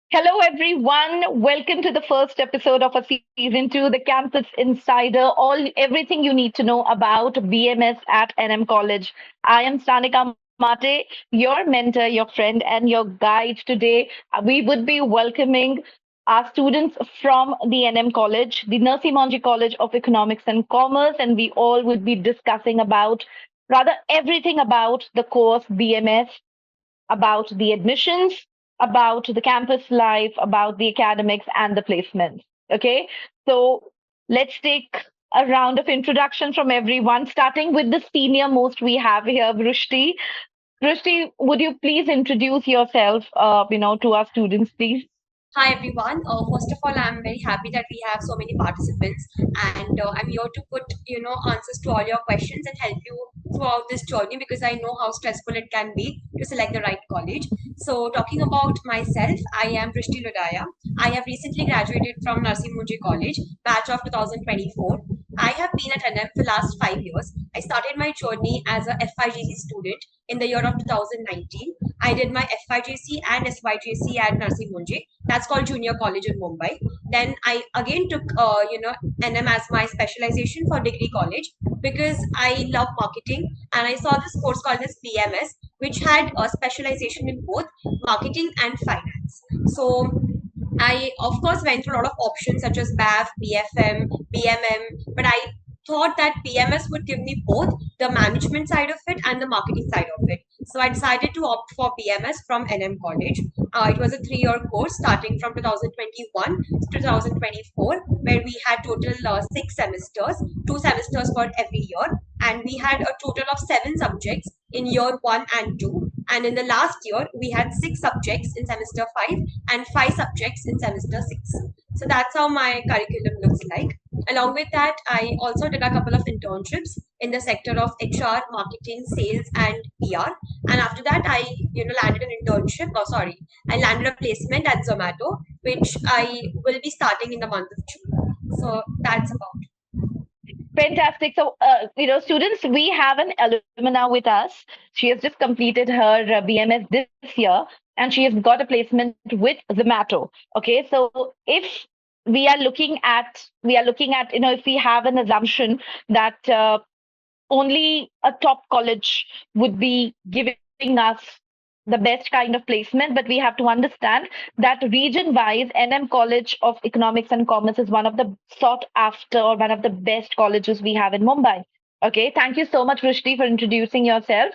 Hello, everyone. Welcome to the first episode of a season two, the Campus Insider. Everything you need to know about BMS at NM College. I am Stanika Mate, your mentor, your friend, and your guide today. We would be welcoming our students from the NM College, the Nursi Monji College of Economics and Commerce, and we all would be discussing about rather everything about the course BMS, about the admissions, about the campus life, about the academics and the placements. Okay, so let's take a round of introduction from everyone, starting with the senior most we have here, Rushti. Rushti, would you please introduce yourself, to our students, please? Hi everyone. First of all, I'm very happy that we have so many participants, and I'm here to put answers to all your questions and help you throughout this journey because I know how stressful it can be to select the right college. So, talking about myself, I am Prishti Lodaya. I have recently graduated from Narsi Munji College, batch of 2024. I have been at NM for the last 5 years. I started my journey as a FIGC student in the year of 2019. I did my FIGC and SYGC at Narsi Munji. That's called Junior College in Mumbai. Then I again took NM as my specialization for degree college because I love marketing and I saw this course called as BMS, which had a specialization in both marketing and finance. So I, of course, went through a lot of options such as BAF, BFM, BMM, but I thought that BMS would give me both the management side of it and the marketing side of it. So I decided to opt for BMS from NM College. It was a 3 year course starting from 2021 to 2024, where we had total 6 semesters, 2 semesters for every year, and we had a total of 7 subjects in year one and two. And in the last year, we had 6 subjects in semester five and 5 subjects in semester six. So that's how my curriculum looks like. Along with that, I also did a couple of internships in the sector of HR, marketing, sales, and PR. And after that, I landed an internship. Oh, sorry, I landed a placement at Zomato, which I will be starting in the month of June. So that's about. Fantastic. So, students, we have an alumna with us. She has just completed her BMS this year, and she has got a placement with Zomato. Okay, so if if we have an assumption that only a top college would be giving us the best kind of placement, but we have to understand that region wise, NM College of Economics and Commerce is one of the sought after or one of the best colleges we have in Mumbai. Okay, thank you so much, Rushdi, for introducing yourself.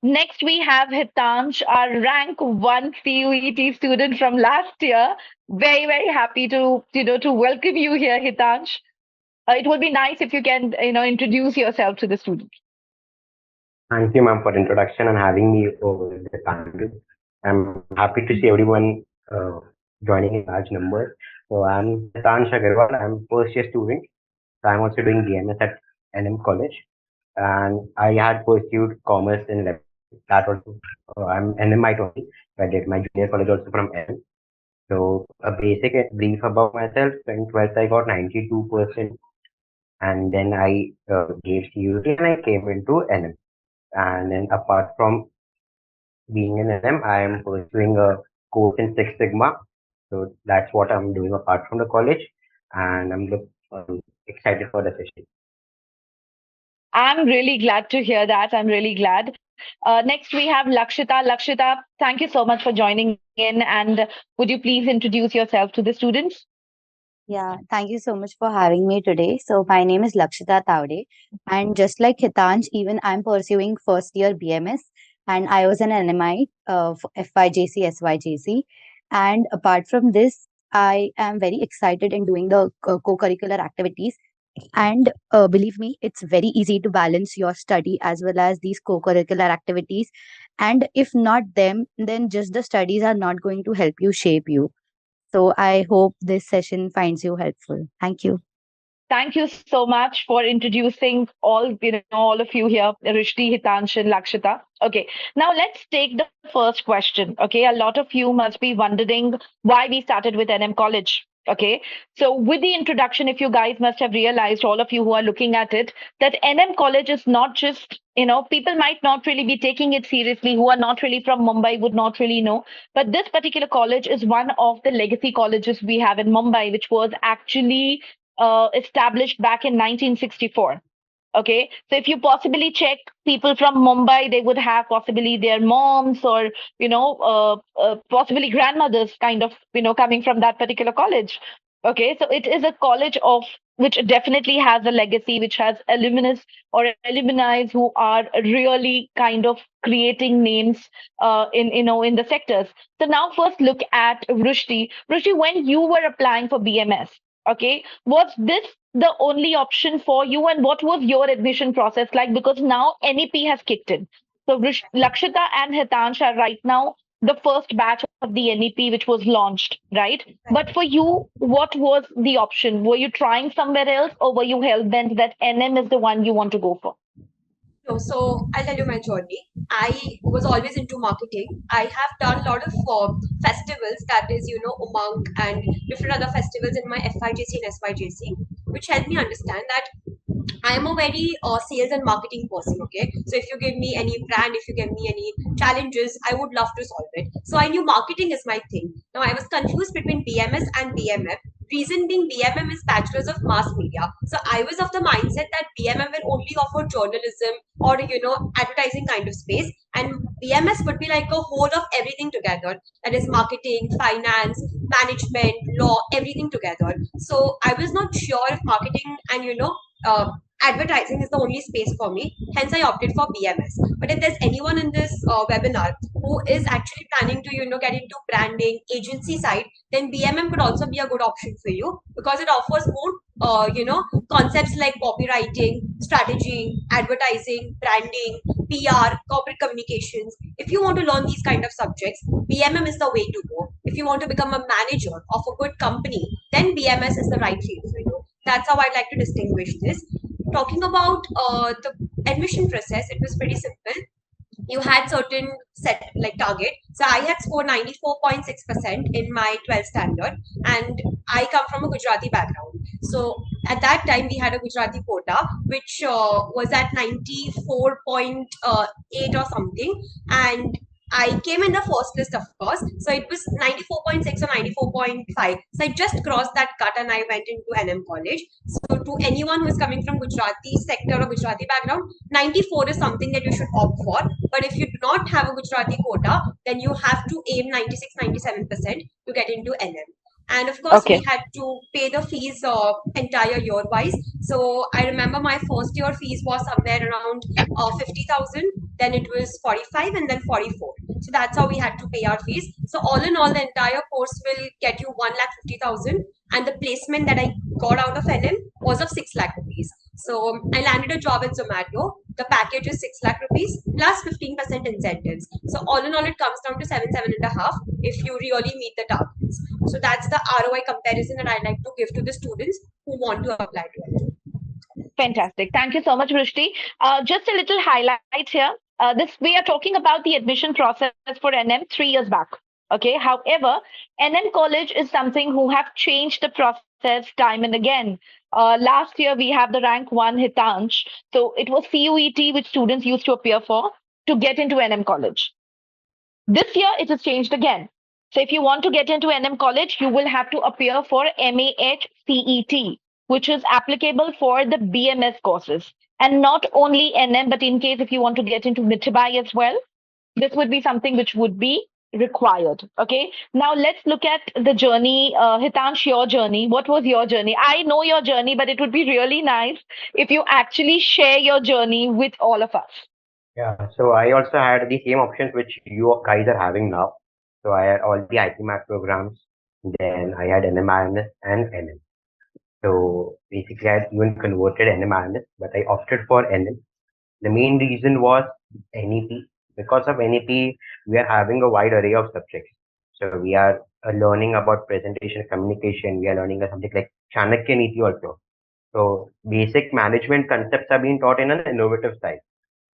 Next, we have Hitansh, our rank one CUET student from last year. Very, very happy to welcome you here, Hitansh. It would be nice if you can, introduce yourself to the students. Thank you, ma'am, for introduction and having me over the panel. I'm happy to see everyone joining in large numbers. So I'm Hitan Agarwal. I'm first year student. So I'm also doing BMS at NM College, and I had pursued commerce in 11. That also, I'm NMite only. So I did my junior college also from NM. So a basic brief about myself. In 12th, I got 92%, and then I gave CUT and I came into NM. And then apart from being in NM, I am pursuing a course in Six Sigma. So that's what I'm doing apart from the college, and excited for the session. I'm really glad to hear that. I'm really glad. Next, we have Lakshita. Lakshita, thank you so much for joining in. And would you please introduce yourself to the students? Yeah, thank you so much for having me today. So my name is Lakshita Tavde, and just like Hitansh, even I'm pursuing first year BMS, and I was an NMI for FYJC, SYJC. And apart from this, I am very excited in doing the co-curricular activities. And believe me, it's very easy to balance your study as well as these co-curricular activities. And if not them, then just the studies are not going to help you shape you. So I hope this session finds you helpful. Thank you. Thank you so much for introducing all of you here, Rishti, Hitansh, and Lakshita. Okay, now let's take the first question. Okay, a lot of you must be wondering why we started with NM College. Okay. So, with the introduction, if you guys must have realized, all of you who are looking at it, that NM College is not just, people might not really be taking it seriously, who are not really from Mumbai would not really know. But this particular college is one of the legacy colleges we have in Mumbai, which was actually established back in 1964. Okay, so if you possibly check people from Mumbai, they would have possibly their moms or possibly grandmothers, kind of coming from that particular college. Okay, so it is a college of which definitely has a legacy, which has alumnus or alumni who are really kind of creating names in the sectors. So now first look at Rushdi. Rushdi, when you were applying for BMS, okay, was this the only option for you, and what was your admission process like? Because now NEP has kicked in. So Lakshita and Hitansh are right now the first batch of the NEP which was launched, right? But for you, what was the option? Were you trying somewhere else, or were you hell bent that NM is the one you want to go for? No, so I'll tell you my journey. I was always into marketing. I have done a lot of festivals, that is, Umang and different other festivals in my FIJC and SYJC, which helped me understand that I am a very sales and marketing person. Okay, so if you give me any brand, if you give me any challenges, I would love to solve it. So I knew marketing is my thing. Now I was confused between BMS and BMF. Reason being, BMM is Bachelor's of Mass Media. So I was of the mindset that BMM will only offer journalism or advertising kind of space, and BMS would be like a whole of everything together. That is marketing, finance, management, law, everything together. So I was not sure if marketing and advertising is the only space for me. Hence, I opted for BMS. But if there's anyone in this webinar who is actually planning to get into branding, agency side, then BMM could also be a good option for you because it offers more concepts like copywriting, strategy, advertising, branding, PR, corporate communications. If you want to learn these kind of subjects, BMM is the way to go. If you want to become a manager of a good company, then BMS is the right field for you. That's how I'd like to distinguish this. Talking about the admission process, it was pretty simple. You had certain set like target. So I had scored 94.6% in my 12th standard, and I come from a Gujarati background. So at that time we had a Gujarati quota, which was at 94.8 or something, and I came in the first list, of course. So it was 94.6 or 94.5. So I just crossed that cut and I went into NM college. So to anyone who is coming from Gujarati sector or Gujarati background, 94 is something that you should opt for. But if you do not have a Gujarati quota, then you have to aim 96, 97% to get into NM. And of course, we Okay. had to pay the fees entire year wise. So I remember my first year fees was somewhere around 50,000. Then it was 45 and then 44. So that's how we had to pay our fees. So all in all, the entire course will get you 1,50,000. And the placement that I got out of NM was of 6 lakh rupees. So I landed a job at Zomato. The package is 6 lakh rupees plus 15% incentives. So all in all, it comes down to 7.5 if you really meet the targets. So that's the ROI comparison that I like to give to the students who want to apply to it. Fantastic. Thank you so much, Rushdi. Just a little highlight here. This we are talking about the admission process for NM 3 years back. Okay. However, NM College is something who have changed the process time and again. Last year we have the rank one Hitansh. So it was CUET which students used to appear for to get into NM College. This year it has changed again. So if you want to get into NM College, you will have to appear for MAH which is applicable for the BMS courses. And not only NM, but in case if you want to get into Mitibai as well, this would be something which would be required. Okay. Now let's look at the journey. Hitansh, your journey. What was your journey? I know your journey, but it would be really nice if you actually share your journey with all of us. Yeah, so I also had the same options which you guys are having now. So I had all the IPMAT programs, then I had NMIMS and NM. So basically, I had even converted NMIMS, but I opted for NM. The main reason was NEP. Because of NEP, we are having a wide array of subjects. So we are learning about presentation communication. We are learning a subject like Chanakya Niti also. So basic management concepts are being taught in an innovative style,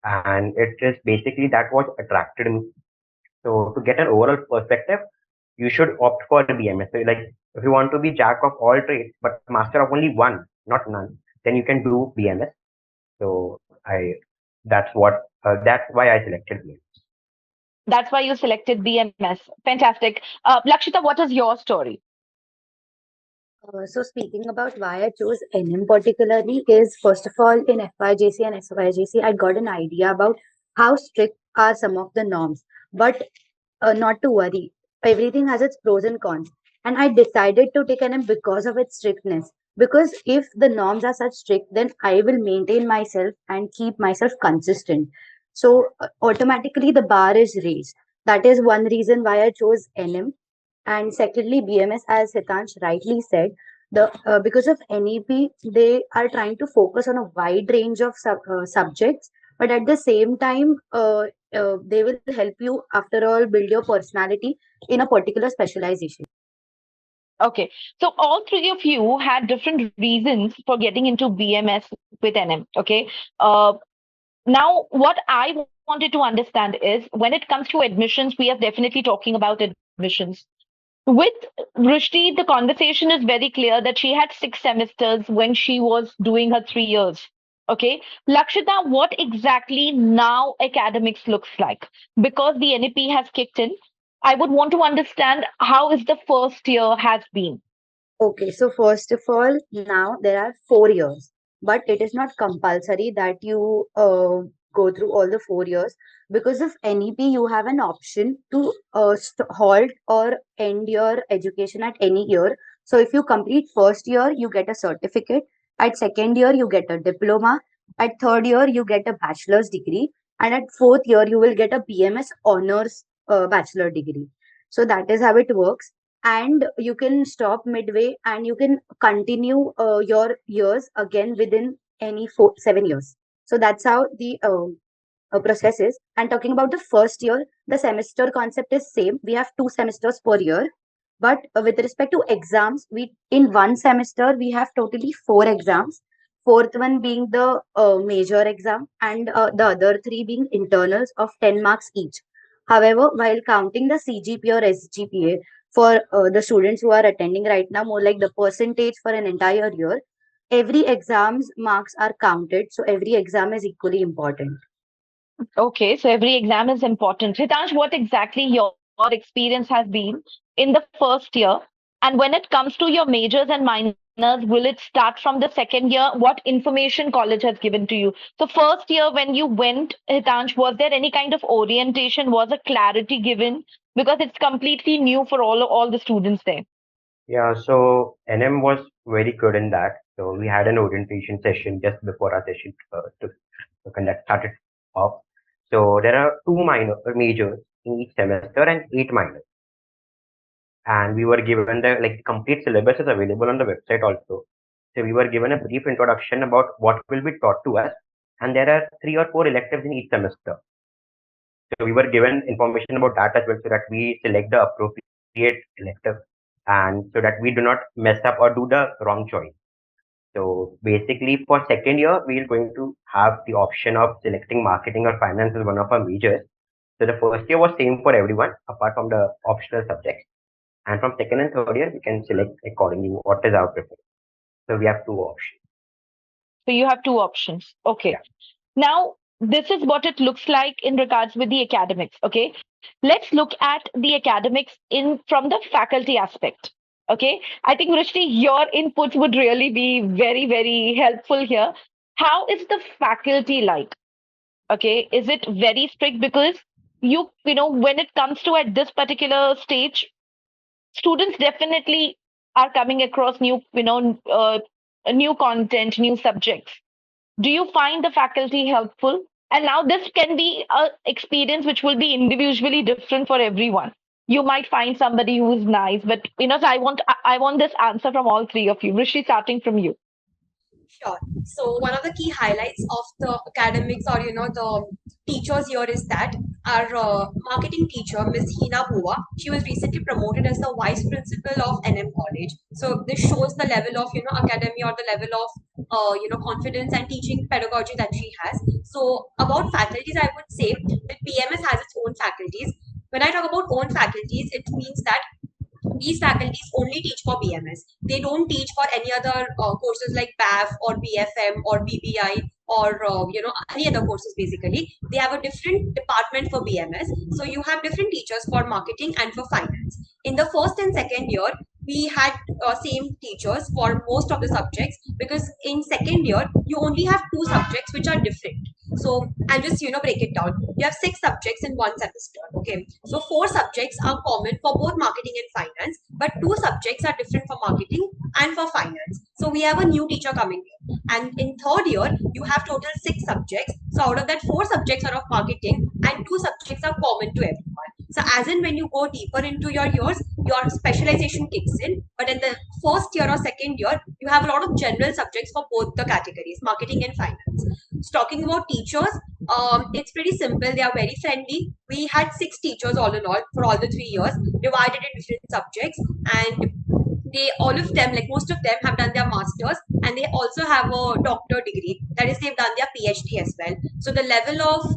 and it is basically that what attracted me. So to get an overall perspective, you should opt for BMS. So like if you want to be jack of all trades but master of only one, not none, then you can do BMS. So that's why I selected BMS. That's why you selected BMS. Fantastic. Lakshita, what is your story? So speaking about why I chose NM particularly is first of all in FYJC and SYJC, I got an idea about how strict are some of the norms. But not to worry, everything has its pros and cons. And I decided to take NM because of its strictness. Because if the norms are such strict, then I will maintain myself and keep myself consistent. So automatically the bar is raised. That is one reason why I chose NM. And secondly, BMS, as Hitansh rightly said, the because of NEP, they are trying to focus on a wide range of subjects, but at the same time, they will help you after all build your personality in a particular specialization. Okay. So all three of you had different reasons for getting into BMS with NM. Okay. Now, what I wanted to understand is when it comes to admissions, we are definitely talking about admissions. With Rushdi, the conversation is very clear that she had 6 semesters when she was doing her 3 years. Okay. Lakshita, what exactly now academics looks like? Because the NEP has kicked in, I would want to understand how is the first year has been. Okay, so first of all, now there are 4 years, but it is not compulsory that you go through all the 4 years. Because of NEP, you have an option to halt or end your education at any year. So if you complete first year, you get a certificate. At second year, you get a diploma. At third year, you get a bachelor's degree. And at fourth year, you will get a BMS honors bachelor degree. So that is how it works, and you can stop midway and you can continue your years again within any 7 years. So that's how the process is. And talking about the first year, the semester concept is same. We have 2 semesters per year, but with respect to exams, we in one semester we have totally 4 exams. Fourth one being the major exam, and the other three being internals of 10 marks each. However, while counting the CGP or SGPA for the students who are attending right now, more like the percentage for an entire year, every exam's marks are counted. So every exam is equally important. Okay, so every exam is important. Hitansh, what exactly your experience has been in the first year? And when it comes to your majors and minors, will it start from the second year? What information college has given to you? So first year when you went, Hitansh, was there any kind of orientation? Was a clarity given? Because it's completely new for all the students there. Yeah, so NM was very good in that. So we had an orientation session just before our session to conduct started off. So there are two minor majors in each semester and 8 minors. And we were given the like complete syllabus is available on the website also. So we were given a brief introduction about what will be taught to us, and there are 3 or 4 electives in each semester. So we were given information about that as well, so that we select the appropriate elective, and so that we do not mess up or do the wrong choice. So basically, for second year, we are going to have the option of selecting marketing or finance as one of our majors. So the first year was same for everyone, apart from the optional subjects. And from second and third year, we can select accordingly what is our preference. So we have two options. So you have two options. Okay. Yeah. Now, this is what it looks like in regards with the academics. Okay. Let's look at the academics in from the faculty aspect. Okay. I think, Rushdi, your inputs would really be very, very helpful here. How is the faculty like? Okay. Is it very strict? Because when it comes to at this particular stage, students definitely are coming across new content, new subjects. Do you find the faculty helpful? And now this can be a experience which will be individually different for everyone. You might find somebody who is nice, but so I want this answer from all three of you. Rishi, starting from you. Sure. So one of the key highlights of the academics or the teachers here is that our marketing teacher, Miss Hina Bua, she was recently promoted as the vice principal of NM College. So this shows the level of academy or the level of confidence and teaching pedagogy that she has. So about faculties, I would say that PMS has its own faculties. When I talk about own faculties, it means that these faculties only teach for BMS. They don't teach for any other courses like BAF or BFM or BBI or any other courses. Basically, they have a different department for BMS. So you have different teachers for marketing and for finance. In the first and second year, we had same teachers for most of the subjects, because in second year you only have two subjects which are different. So I'll just break it down. You have six subjects in one semester. Okay, so four subjects are common for both marketing and finance, but two subjects are different for marketing and for finance. So we have a new teacher coming in, and in third year you have total six subjects. So out of that, four subjects are of marketing and two subjects are common to everyone. So as in when you go deeper into your years, your specialization kicks in. But in the first year or second year, you have a lot of general subjects for both the categories, marketing and finance. So talking about teachers, it's pretty simple. They are very friendly. We had six teachers all in all for all the 3 years, divided in different subjects, and they all of them, like most of them, have done their masters, and they also have a doctor degree. That is, they've done their PhD as well. So the level of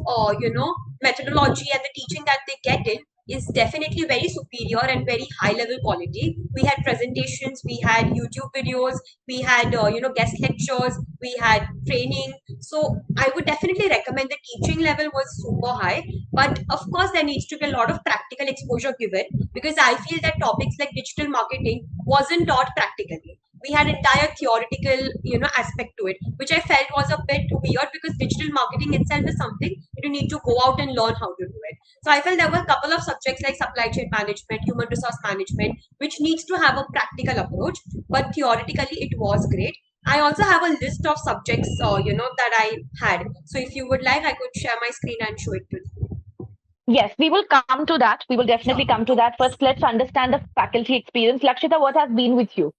methodology and the teaching that they get in is definitely very superior and very high level quality. We had presentations, we had YouTube videos, we had guest lectures, we had training. So I would definitely recommend, the teaching level was super high, but of course there needs to be a lot of practical exposure given, because I feel that topics like digital marketing wasn't taught practically. We had entire theoretical aspect to it, which I felt was a bit weird, because digital marketing itself is something you need to go out and learn how to do it. So I felt there were a couple of subjects like supply chain management, human resource management, which needs to have a practical approach, but theoretically it was great. I also have a list of subjects, that I had. So if you would like, I could share my screen and show it to you. Yes, we will come to that. We will definitely Sure. come to that. First, let's understand the faculty experience. Lakshita, what has been with you?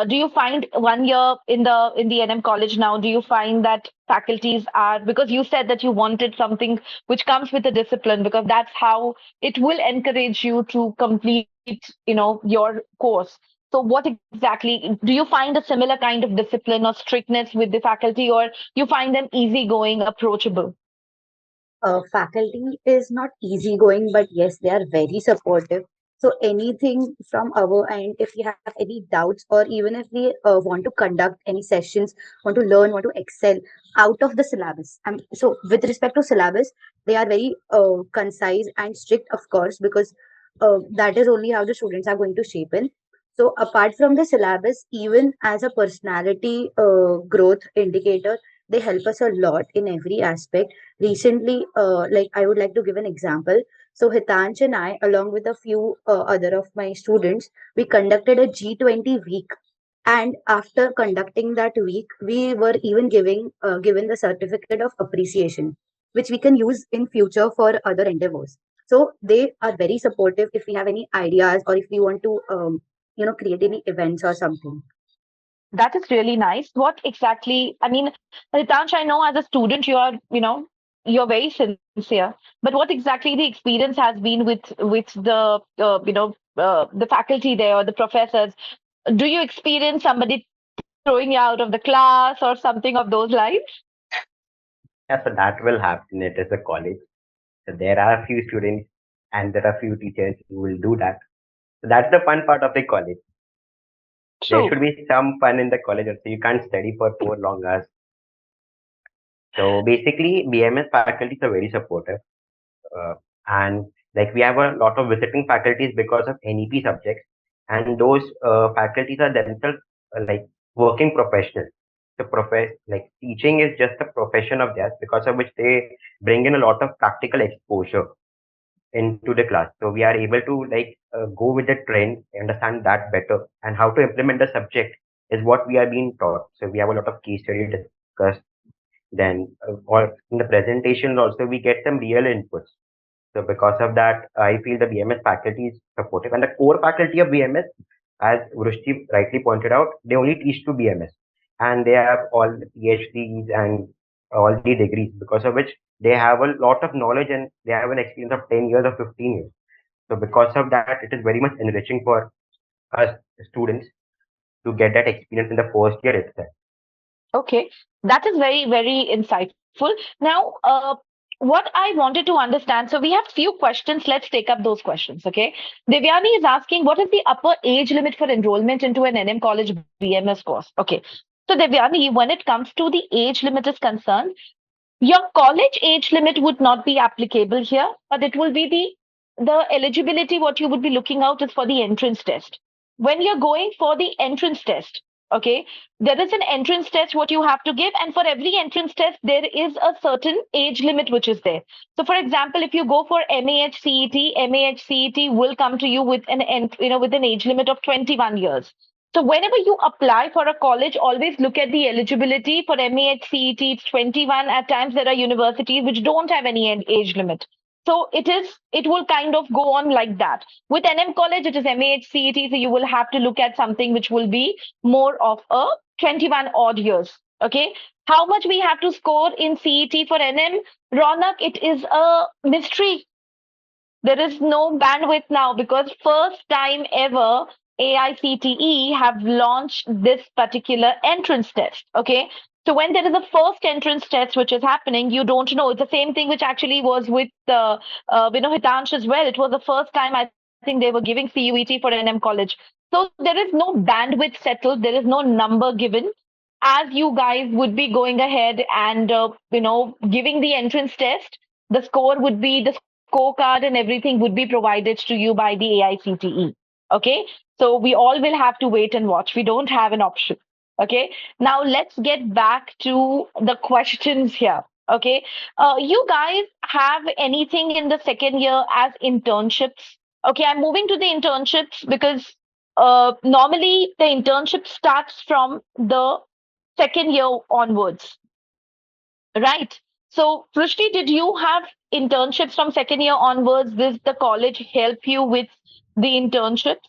Do you find 1 year in the NM college now? Do you find that faculties are, because you said that you wanted something which comes with a discipline, because that's how it will encourage you to complete, your course. So what exactly do you find a similar kind of discipline or strictness with the faculty, or you find them easygoing, approachable? Faculty is not easygoing, but yes, they are very supportive. So anything from our end, if we have any doubts, or even if we want to conduct any sessions, want to learn, want to excel out of the syllabus. So with respect to syllabus, they are very concise and strict, of course, because that is only how the students are going to shape in. So apart from the syllabus, even as a personality growth indicator, they help us a lot in every aspect. Recently, like I would like to give an example. So Hitansh and I, along with a few other of my students, we conducted a G20 week. And after conducting that week, we were even given the certificate of appreciation, which we can use in future for other endeavors. So they are very supportive if we have any ideas, or if we want to create any events or something. That is really nice. What exactly, I mean, Hitansh, I know as a student you are, you're very sincere. But what exactly the experience has been with the, the faculty there or the professors? Do you experience somebody throwing you out of the class or something of those lines? Yeah, so that will happen. It is a college. So there are a few students and there are few teachers who will do that. So that's the fun part of the college. There True. should be some fun in the college also. You can't study for 4 long hours. So basically, BMS faculties are very supportive. And like we have a lot of visiting faculties because of NEP subjects. And those faculties are themselves like working professionals. The like teaching is just a profession of theirs, because of which they bring in a lot of practical exposure into the class. So we are able to like go with the trend, understand that better, and how to implement the subject is what we are being taught. So we have a lot of case study discussed. Then, or in the presentation also, we get some real inputs. So because of that, I feel the BMS faculty is supportive, and the core faculty of BMS, as Rushi rightly pointed out, they only teach to BMS, and they have all the PhDs and all the degrees, because of which they have a lot of knowledge and they have an experience of 10 years or 15 years. So because of that, it is very much enriching for us students to get that experience in the first year itself. Okay. That is very, very insightful. Now, what I wanted to understand, so we have few questions. Let's take up those questions. Okay. Devyani is asking, what is the upper age limit for enrollment into an NM college BMS course? Okay. So Devyani, when it comes to the age limit is concerned, your college age limit would not be applicable here, but it will be the eligibility. What you would be looking out is for the entrance test. When you're going for the entrance test, okay, there is an entrance test what you have to give, and for every entrance test, there is a certain age limit which is there. So, for example, if you go for MAHCET will come to you with with an age limit of 21 years. So whenever you apply for a college, always look at the eligibility for MAHCET. It's 21. At times there are universities which don't have any age limit. So it will kind of go on like that. With NM college, it is MAHCET, so you will have to look at something which will be more of a 21 odd years. Okay. How much we have to score in CET for NM? Ronak, it is a mystery. There is no bandwidth now because first time ever AICTE have launched this particular entrance test. Okay. So when there is a first entrance test which is happening, you don't know. It's the same thing which actually was with Hitansh as well. It was the first time I think they were giving CUET for NM college. So there is no bandwidth settled. There is no number given. As you guys would be going ahead and giving the entrance test, the score would be the scorecard and everything would be provided to you by the AICTE. Okay. So we all will have to wait and watch. We don't have an option. Okay. Now let's get back to the questions here. Okay. You guys have anything in the second year as internships? Okay. I'm moving to the internships because normally the internship starts from the second year onwards. Right. So, Rushdi, did you have internships from second year onwards? Does the college help you with the internships?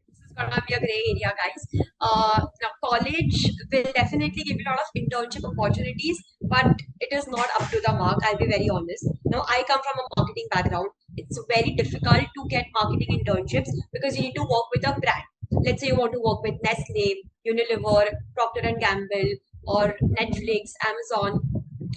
This is gonna be a gray area, guys. Now, college will definitely give you a lot of internship opportunities, but it is not up to the mark. I'll be very honest. Now, I come from a marketing background. It's very difficult to get marketing internships because you need to work with a brand. Let's say you want to work with Nestle, Unilever, Procter and Gamble, or Netflix, Amazon.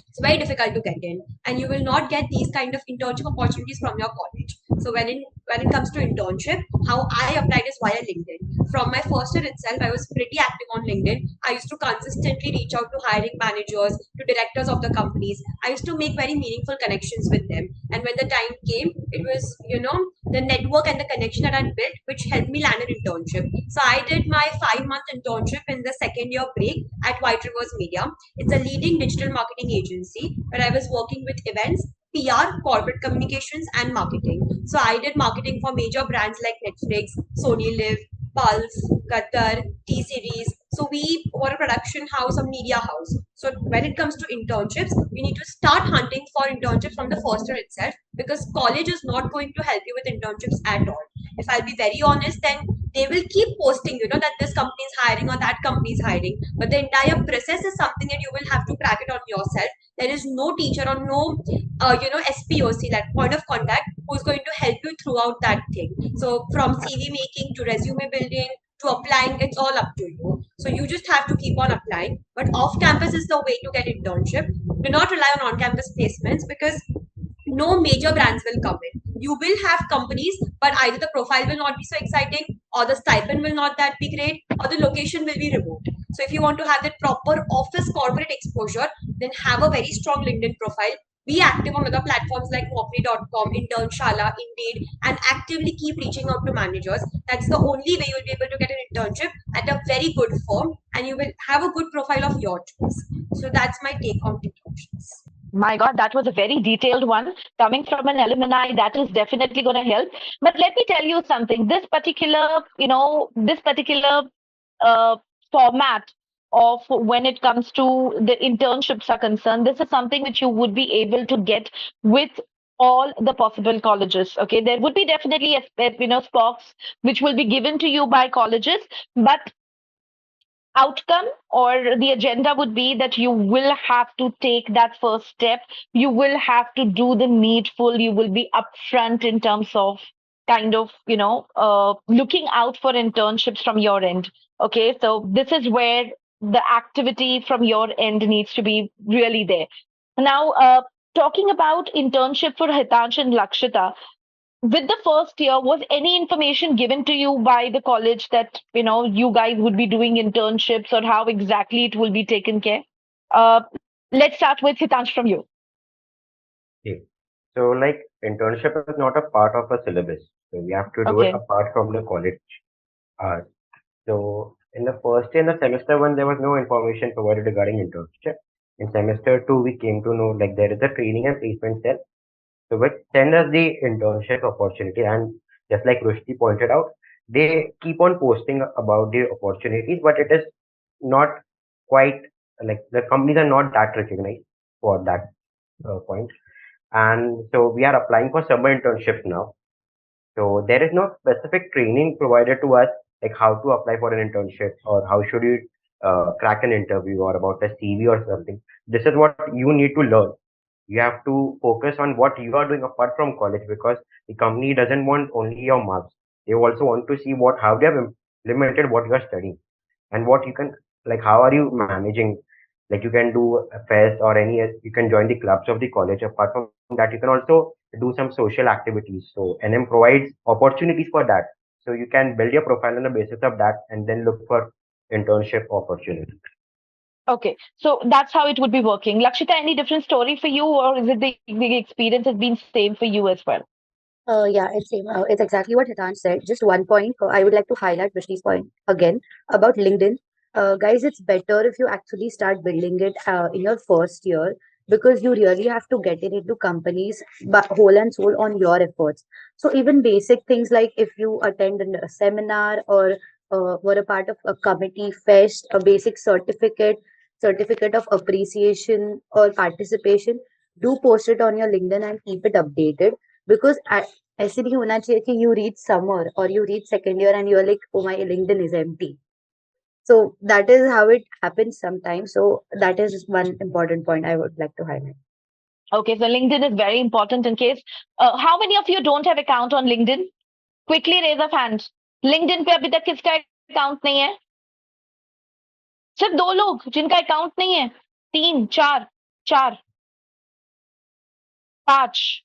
It's very difficult to get in, and you will not get these kind of internship opportunities from your college. So when it comes to internship, how I applied is via LinkedIn. From my first year itself, I was pretty active on LinkedIn. I used to consistently reach out to hiring managers, to directors of the companies. I used to make very meaningful connections with them, and when the time came, it was the network and the connection that I built which helped me land an internship. So I did my 5 month internship in the second year break at White Rivers Media. It's a leading digital marketing agency where I was working with events, PR, corporate communications, and marketing. So I did marketing for major brands like Netflix, Sony Live, Pulse, Qatar, T Series. So we were a production house, a media house. So when it comes to internships, you need to start hunting for internships from the first year itself because college is not going to help you with internships at all. If I'll be very honest, then they will keep posting, that this company is hiring or that company is hiring. But the entire process is something that you will have to crack it on yourself. There is no teacher or no, SPOC, that point of contact, who's going to help you throughout that thing. So from CV making to resume building to applying, it's all up to you. So you just have to keep on applying. But off campus is the way to get internship. Do not rely on campus placements because no major brands will come in. You will have companies, but either the profile will not be so exciting, or the stipend will not that be great, or the location will be remote. So if you want to have that proper office corporate exposure, then have a very strong LinkedIn profile. Be active on other platforms like Naukri.com, Internshala, Indeed, and actively keep reaching out to managers. That's the only way you'll be able to get an internship at a very good firm, and you will have a good profile of your choice. So that's my take on internships. My God, that was a very detailed one. Coming from an alumni, that is definitely going to help. But let me tell you something. This particular uh, format of when it comes to the internships are concerned, this is something which you would be able to get with all the possible colleges. Okay, there would be definitely spots which will be given to you by colleges, but outcome or the agenda would be that you will have to take that first step. You will have to do the needful. You will be upfront in terms of kind of looking out for internships from your end. Okay, so this is where the activity from your end needs to be really there. Now, talking about internship for Hitansh and Lakshita, with the first year, was any information given to you by the college that you guys would be doing internships or how exactly it will be taken care? Uh, let's start with Hitansh from you. Okay. So like internship is not a part of a syllabus. So we have to do it Okay. apart from the college hours. So in the first year, in the semester one, there was no information provided regarding internship. In semester two, we came to know like there is a training and placement cell. So which send us the internship opportunity, and just like Rushdi pointed out, they keep on posting about the opportunities, but it is not quite like the companies are not that recognized for that point. And so we are applying for summer internships now. So there is no specific training provided to us, like how to apply for an internship or how should you crack an interview or about a CV or something. This is what you need to learn. You have to focus on what you are doing apart from college, because the company doesn't want only your marks. They also want to see what how they have implemented what you are studying and what you can, like how are you managing. Like you can do a fest or any, you can join the clubs of the college. Apart from that, you can also do some social activities. So NM provides opportunities for that, so you can build your profile on the basis of that and then look for internship opportunities. Okay, so that's how it would be working. Lakshita, any different story for you, or is it the experience has been same for you as well? Yeah, it's same. It's exactly what Hitan said. Just one point I would like to highlight Vrishni's point again about LinkedIn. Guys, it's better if you actually start building it in your first year, because you really have to get it into companies but whole and soul on your efforts. So even basic things like if you attend a seminar or were a part of a committee fest, a basic certificate of appreciation or participation, do post it on your LinkedIn and keep it updated, because ऐसे नहीं होना चाहिए कि you reach summer or you reach second year and you're like, oh, my LinkedIn is empty. So that is how it happens sometimes. So that is one important point I would like to highlight. Okay, so LinkedIn is very important in case. How many of you don't have account on LinkedIn? Quickly raise of hands. LinkedIn पे अभी तक किसका account नहीं है? सिर्फ दो लोग जिनका account नहीं है. तीन, चार, चार, पांच,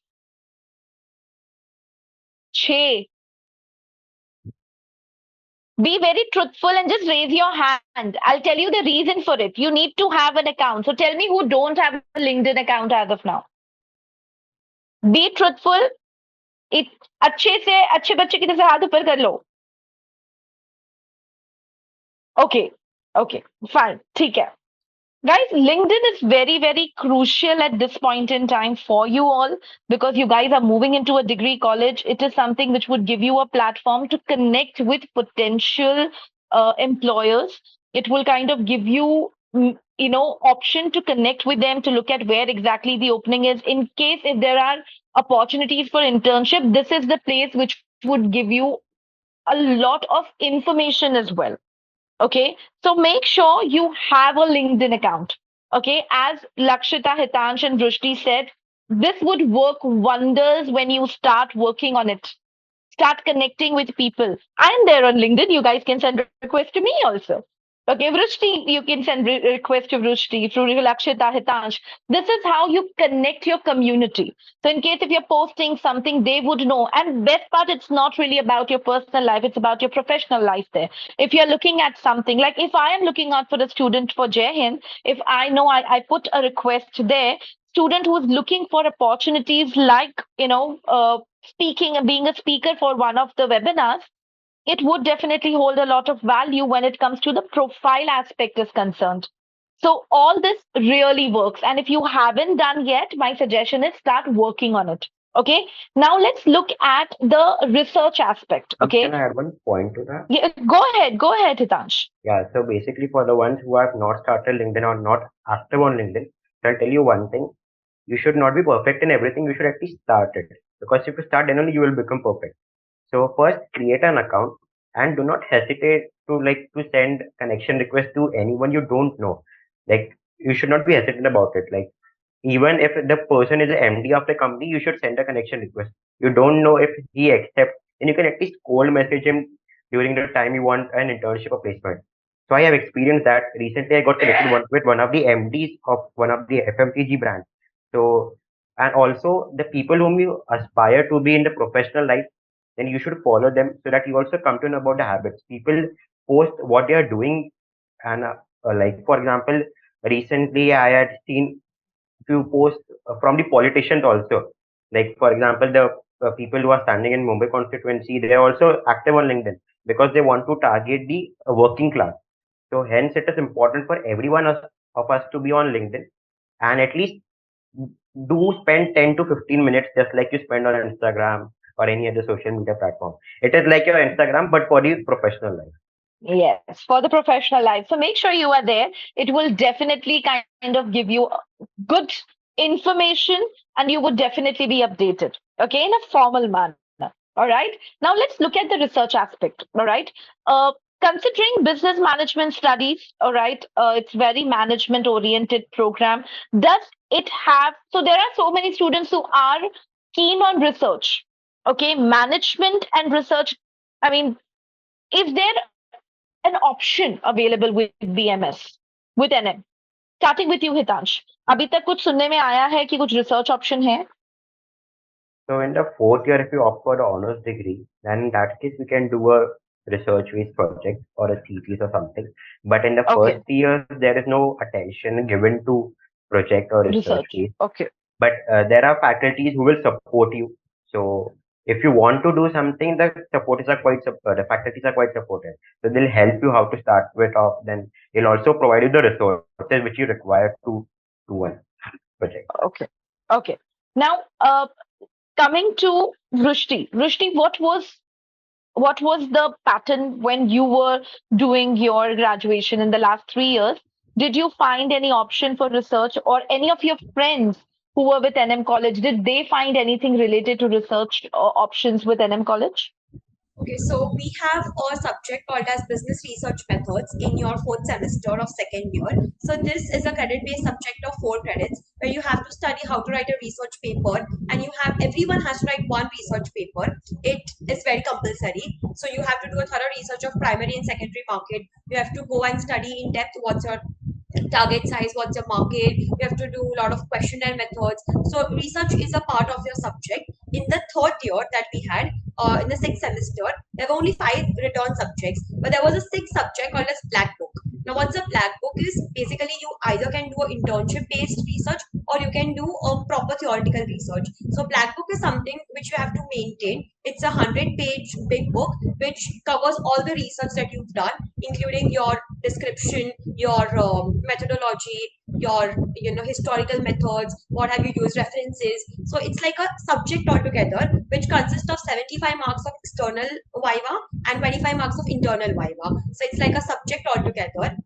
छह. Be very truthful and just raise your hand. I'll tell you the reason for it. You need to have an account. So tell me who don't have a LinkedIn account as of now. Be truthful. इत, अच्छे से अच्छे बच्चे की तरह से हाथ ऊपर कर लो. Okay, okay, fine, ठीक है. Guys, LinkedIn is very, very crucial at this point in time for you all, because you guys are moving into a degree college. It is something which would give you a platform to connect with potential employers. It will kind of give you, option to connect with them, to look at where exactly the opening is. In case if there are opportunities for internship, this is the place which would give you a lot of information as well. Okay, so make sure you have a LinkedIn account. Okay, as Lakshita, Hitansh, and Rushdi said, this would work wonders when you start working on it. Start connecting with people. I'm there on LinkedIn. You guys can send request to me also. Okay, Vrushti, you can send request to Vrushti, through Lakshita, Hitansh. This is how you connect your community. So in case if you're posting something, they would know. And best part, it's not really about your personal life, it's about your professional life there. If you're looking at something, like if I am looking out for a student for Jai Hind, if I know I put a request there, student who's looking for opportunities like, speaking and being a speaker for one of the webinars, it would definitely hold a lot of value when it comes to the profile aspect is concerned. So all this really works. And if you haven't done yet, my suggestion is start working on it. Okay. Now let's look at the research aspect. Okay. Can I add one point to that? Yeah, go ahead, Hitansh. Yeah, so basically for the ones who have not started LinkedIn or not active on LinkedIn, I'll tell you one thing. You should not be perfect in everything. You should at least start it. Because if you start, then only you will become perfect. So first create an account and do not hesitate to send connection request to anyone you don't know. Like you should not be hesitant about it. Like even if the person is the MD of the company, you should send a connection request. You don't know if he accepts, then you can at least cold message him during the time you want an internship or placement. So I have experienced that. Recently, I got connected with one of the MDs of one of the FMCG brands. So And also the people whom you aspire to be in the professional life, then you should follow them so that you also come to know about the habits. People post what they are doing, and like for example, recently I had seen few posts from the politicians also. Like for example, the people who are standing in Mumbai constituency, they are also active on LinkedIn because they want to target the working class. So hence, it is important for everyone of us to be on LinkedIn, and at least do spend 10 to 15 minutes just like you spend on Instagram or any other social media platform. It is like your Instagram, but for the professional life. Yes, for the professional life. So make sure you are there. It will definitely kind of give you good information and you would definitely be updated, okay, in a formal manner. All right. Now let's look at the research aspect. All right. Uh, Considering business management studies, all right, it's very management oriented program. Does it have, so there are so many students who are keen on research, okay, management and research. I mean, is there an option available with BMS, with NM? Starting with you Hitansh, अभी तक कुछ सुनने में आया है कि कुछ research option है? So in the fourth year, if you opt for the honors degree, then in that case we can do a research-based project or a thesis or something. But in the Okay, first year, there is no attention given to project or research research. based. Okay, But there are faculties who will support you. So if you want to do something, the faculties are quite supportive. So they'll help you how to start with off. Then they'll also provide you the resources which you require to do one project. okay, okay. Now, coming to Rushdi. Rushdi, what was the pattern when you were doing your graduation in the last 3 years? Did you find any option for research, or any of your friends who were with NM College, did they find anything related to research options with NM College? Okay, so we have a subject called as business research methods in your fourth semester of second year. So this is a credit-based subject of 4 credits where you have to study how to write a research paper, and everyone has to write one research paper. It is very compulsory. So you have to do a thorough research of primary and secondary market. You have to go and study in depth what's your target size, what's your market. You have to do a lot of questionnaire methods. So research is a part of your subject. In the third year that we had, in the sixth semester, there were only 5 return subjects, but there was a sixth subject called as black book. Now, what's a black book is basically you either can do a internship based research or you can do a proper theoretical research. So, black book is something which you have to maintain. It's a 100-page big book which covers all the research that you've done, including your description, your methodology, your historical methods, what have you used, references. So it's like a subject altogether which consists of 75 marks of external viva and 25 marks of internal viva. So it's like a subject altogether.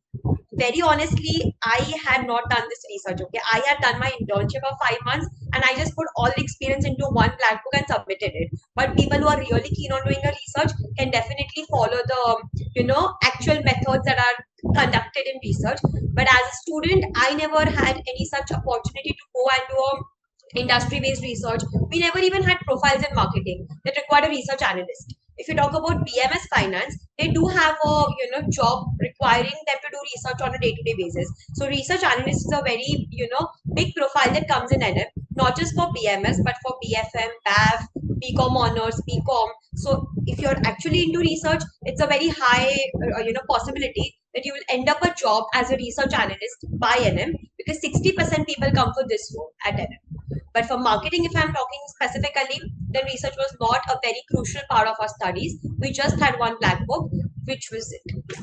Very honestly, I had not done this research. Okay, I had done my internship of 5 months, and I just put all the experience into one black book and submitted it. But people who are really keen on doing a research can definitely follow the actual methods that are conducted in research. But as a student, I never had any such opportunity to go and do a industry based research. We never even had profiles in marketing that required a research analyst. If you talk about BMS finance, they do have a job requiring them to do research on a day-to-day basis. So research analyst is a very big profile that comes in NM, not just for BMS but for BFM, BAF, BCom honors, BCom. So if you're actually into research, it's a very high possibility that you will end up a job as a research analyst by NM, because 60% people come for this role at NM. But for marketing, if I'm talking specifically, then research was not a very crucial part of our studies. We just had one black book, which was it.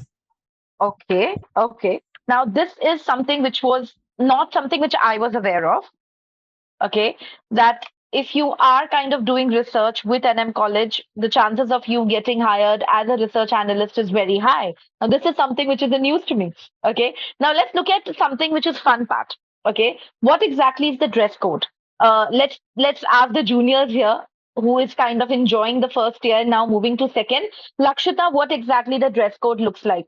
Okay, okay. Now, this is something which was not something which I was aware of. Okay, that if you are kind of doing research with NM College, the chances of you getting hired as a research analyst is very high. Now, this is something which is a news to me. Okay, now let's look at something which is fun part. Okay, what exactly is the dress code? Let's ask the juniors here who is kind of enjoying the first year and now moving to second. Lakshita, what exactly the dress code looks like?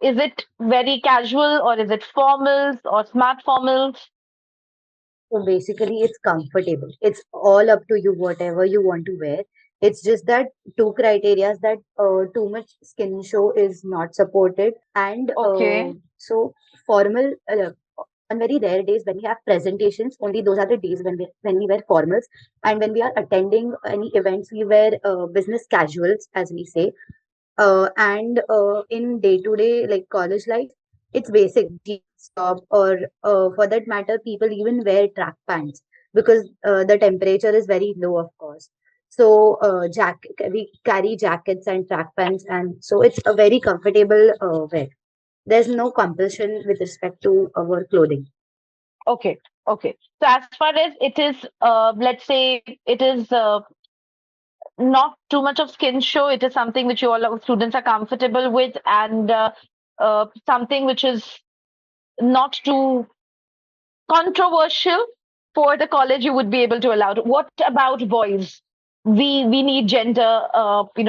Is it very casual, or is it formals or smart formals? So basically, it's comfortable. It's all up to you, whatever you want to wear. It's just that two criteria that too much skin show is not supported, and Okay. so formal. very rare days when we have presentations. Only those are the days when we wear formals, and when we are attending any events, we wear business casuals, as we say. And in day to day, like college life, it's basic jeans, top, or for that matter, people even wear track pants because the temperature is very low, of course. So, we carry jackets and track pants, and so it's a very comfortable wear. There's no compulsion with respect to our clothing. Okay, okay. So as far as it is, let's say it is not too much of skin show. It is something which you all our students are comfortable with, and something which is not too controversial for the college. You would be able to allow. What about boys? We need gender,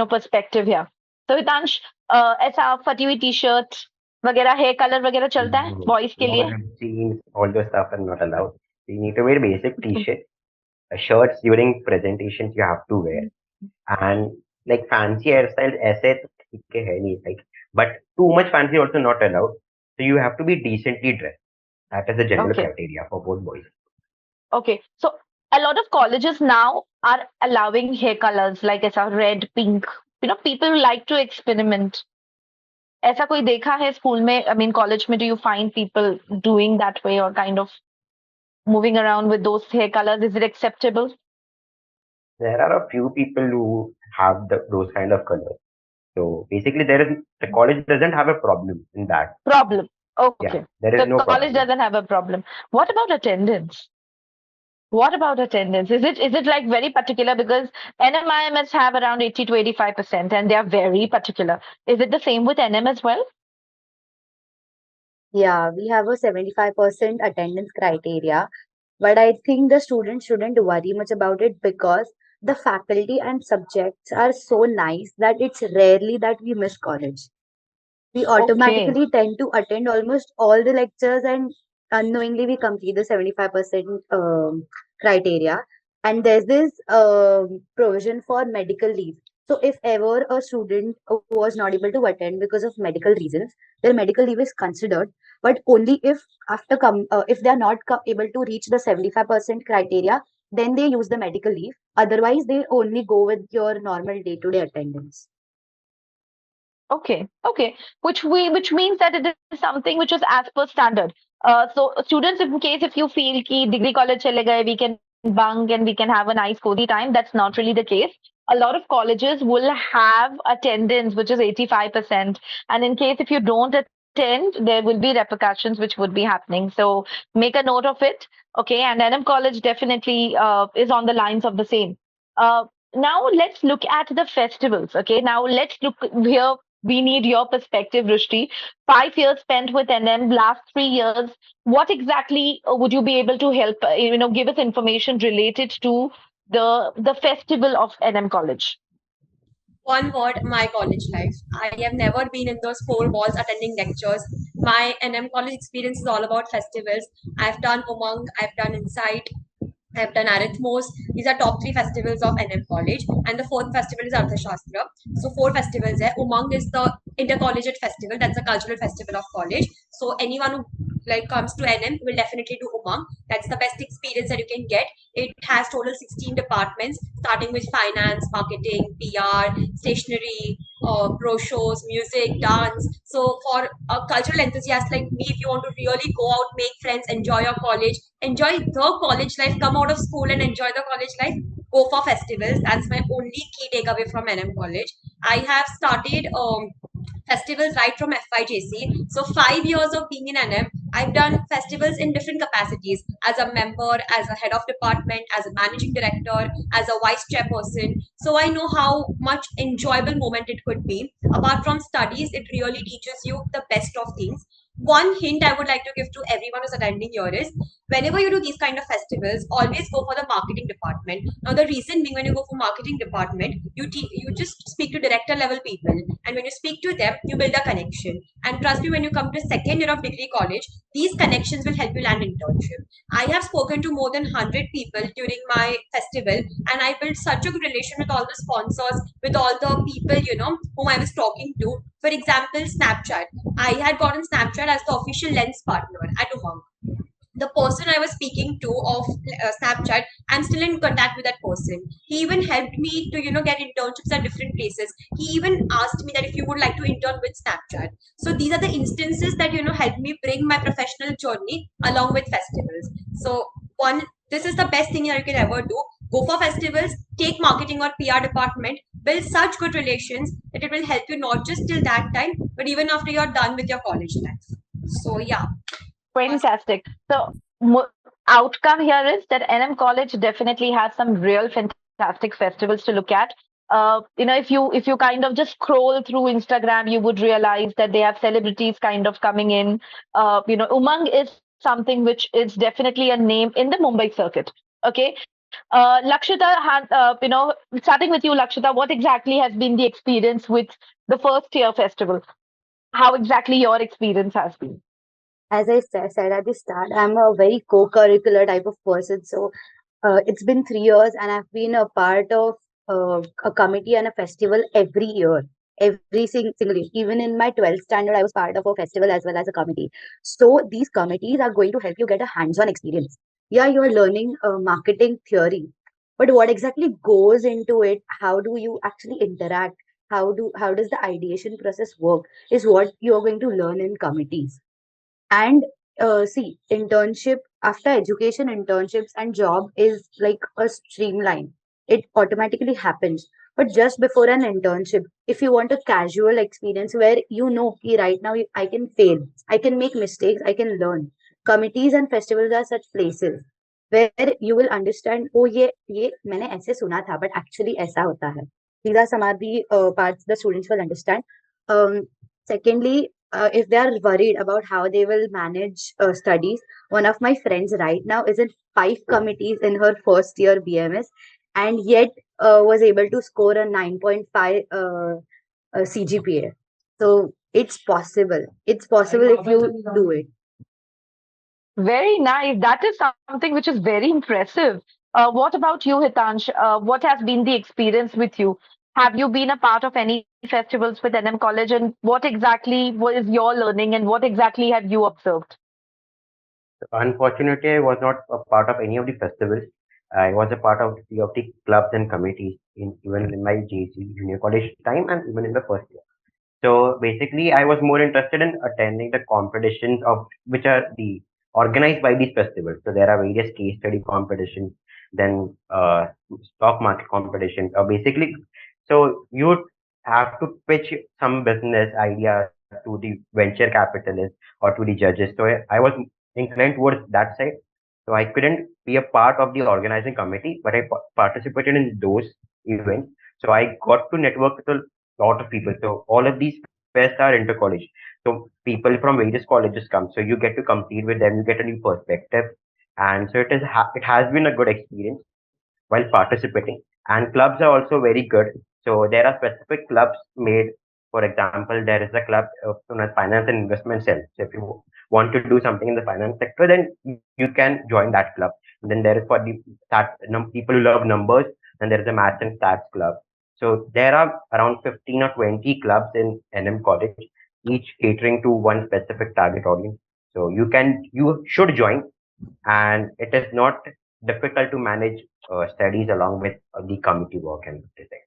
perspective here. So Hitansh, ऐसा फटी हुई T-shirt वगैरह hair colour वगैरह चलता है No, boys के लिए? no jeans, all those stuff are not allowed. You need to wear basic t-shirt, shirts during presentations you have to wear, and like fancy hairstyles ऐसे तो ठीक है नहीं like, but too much fancy also not allowed. So you have to be decently dressed. That is the general Okay. criteria for both boys. Okay, so a lot of colleges now are allowing hair colors like ऐसा red, pink. People like to experiment. ऐसा कोई देखा है school में? I mean, college में do you find people doing that way or kind of moving around with those hair colors? Is it acceptable? There are a few people who have those kind of colors. So basically, the college doesn't have a problem in that. Problem. Yeah, Okay. there is The no college problem. doesn't have a problem. What about attendance? What about attendance? Is it like very particular? Because NMIMS have around 80 to 85%, and they are very particular. Is it the same with NM as well? Yeah, we have a 75% attendance criteria, but I think the students shouldn't worry much about it because the faculty and subjects are so nice that it's rarely that we miss college. We Okay. automatically tend to attend almost all the lectures, and unknowingly we complete the 75% criteria. And there's this provision for medical leave. So if ever a student was not able to attend because of medical reasons, their medical leave is considered, but only if if they are not able to reach the 75% criteria, then they use the medical leave. Otherwise, they only go with your normal day-to-day attendance. Okay, okay. Which means that it is something which is as per standard. So students, in case if you feel कि degree college चले गए, we can bunk and we can have a nice cozy time. That's not really the case. A lot of colleges will have attendance which is 85%, and in case if you don't attend, there will be repercussions which would be happening. So make a note of it. Okay, and NM College definitely is on the lines of the same. Now let's look at the festivals. Okay, now let's look here. We need your perspective, Rushti. 5 years spent with NM, last 3 years. What exactly would you be able to help? Give us information related to the festival of NM College. One word, my college life. I have never been in those four walls attending lectures. My NM college experience is all about festivals. I've done Umang, I've done Insight, I've done Arithmos. These are top three festivals of NM College, and the fourth festival is Arthashastra. So four festivals there. Umang is the intercollegiate festival. That's a cultural festival of college. So anyone who like comes to NM will definitely do Umang. That's the best experience that you can get. It has total 16 departments, starting with finance, marketing, PR, stationery, brochures, music, dance. So for a cultural enthusiast like me, if you want to really go out, make friends, enjoy your college, enjoy the college life, come out of school and enjoy the college life, go for festivals. That's my only key takeaway from NM College. I have started festivals right from FYJC. So 5 years of being in NM, I've done festivals in different capacities as a member, as a head of department, as a managing director, as a vice chairperson. So I know how much enjoyable moment it could be. Apart from studies, it really teaches you the best of things. One hint I would like to give to everyone who's attending here is whenever you do these kind of festivals, always go for the marketing department. Now, the reason being, when you go for marketing department, you just speak to director level people, and when you speak to them, you build a connection. And trust me, when you come to second year of degree college, these connections will help you land internship. I have spoken to more than 100 people during my festival, and I built such a good relation with all the sponsors, with all the people whom I was talking to. For example, Snapchat. I had gotten Snapchat as the official lens partner at Umang. the person I was speaking to of Snapchat, I'm still in contact with that person. He even helped me to, get internships at different places. He even asked me that if you would like to intern with Snapchat. So these are the instances that, help me bring my professional journey along with festivals. So this is the best thing that you can ever do. Go for festivals, take marketing or PR department, build such good relations that it will help you not just till that time, but even after you're done with your college life. So yeah. Fantastic. So, outcome here is that NM College definitely has some real fantastic festivals to look at. If you kind of just scroll through Instagram, you would realize that they have celebrities kind of coming in. Umang is something which is definitely a name in the Mumbai circuit. Okay. Lakshita, starting with you, Lakshita, what exactly has been the experience with the first year festival? How exactly your experience has been? As I said at the start, I'm a very co-curricular type of person. So it's been 3 years, and I've been a part of a committee and a festival every year, every single year. Even in my 12th standard, I was part of a festival as well as a committee. So these committees are going to help you get a hands-on experience. Yeah, you're learning marketing theory, but what exactly goes into it? How do you actually interact? How does the ideation process work? Is what you're going to learn in committees. And see, internship after education, internships and job is like a streamline. It automatically happens. But just before an internship, if you want a casual experience where you know कि right now I can fail, I can make mistakes, I can learn. Committees and festivals are such places where you will understand, oh ये मैंने ऐसे सुना था, but actually ऐसा होता है. These are some of the parts the students will understand. Secondly, if they are worried about how they will manage studies, one of my friends right now is in 5 committees in her first year BMS, and yet was able to score a 9.5 CGPA. So it's possible. It's possible if you do it. Very nice. That is something which is very impressive. What about you, Hitansh? What has been the experience with you? Have you been a part of any festivals with NM College, and what exactly was your learning, and what exactly have you observed? Unfortunately, I was not a part of any of the festivals. I was a part of few of the clubs and committees in even in my JC junior college time and even in the first year. So basically, I was more interested in attending the competitions of which are the organized by these festivals. So there are various case study competitions, then stock market competitions. Basically, so you would have to pitch some business idea to the venture capitalists or to the judges. So I was inclined towards that side. So I couldn't be a part of the organizing committee, but I participated in those events. So I got to network with a lot of people. So all of these fests are inter-college. So people from various colleges come. So you get to compete with them. You get a new perspective, and so it has been a good experience while participating. And clubs are also very good. So there are specific clubs made. For example, there is a club known as Finance and Investment Cell. So if you want to do something in the finance sector, then you can join that club. And then there is for the people who love numbers, and there is a maths and stats club. So there are around 15 or 20 clubs in NM College, each catering to one specific target audience. So you should join, and it is not difficult to manage studies along with the committee work and everything.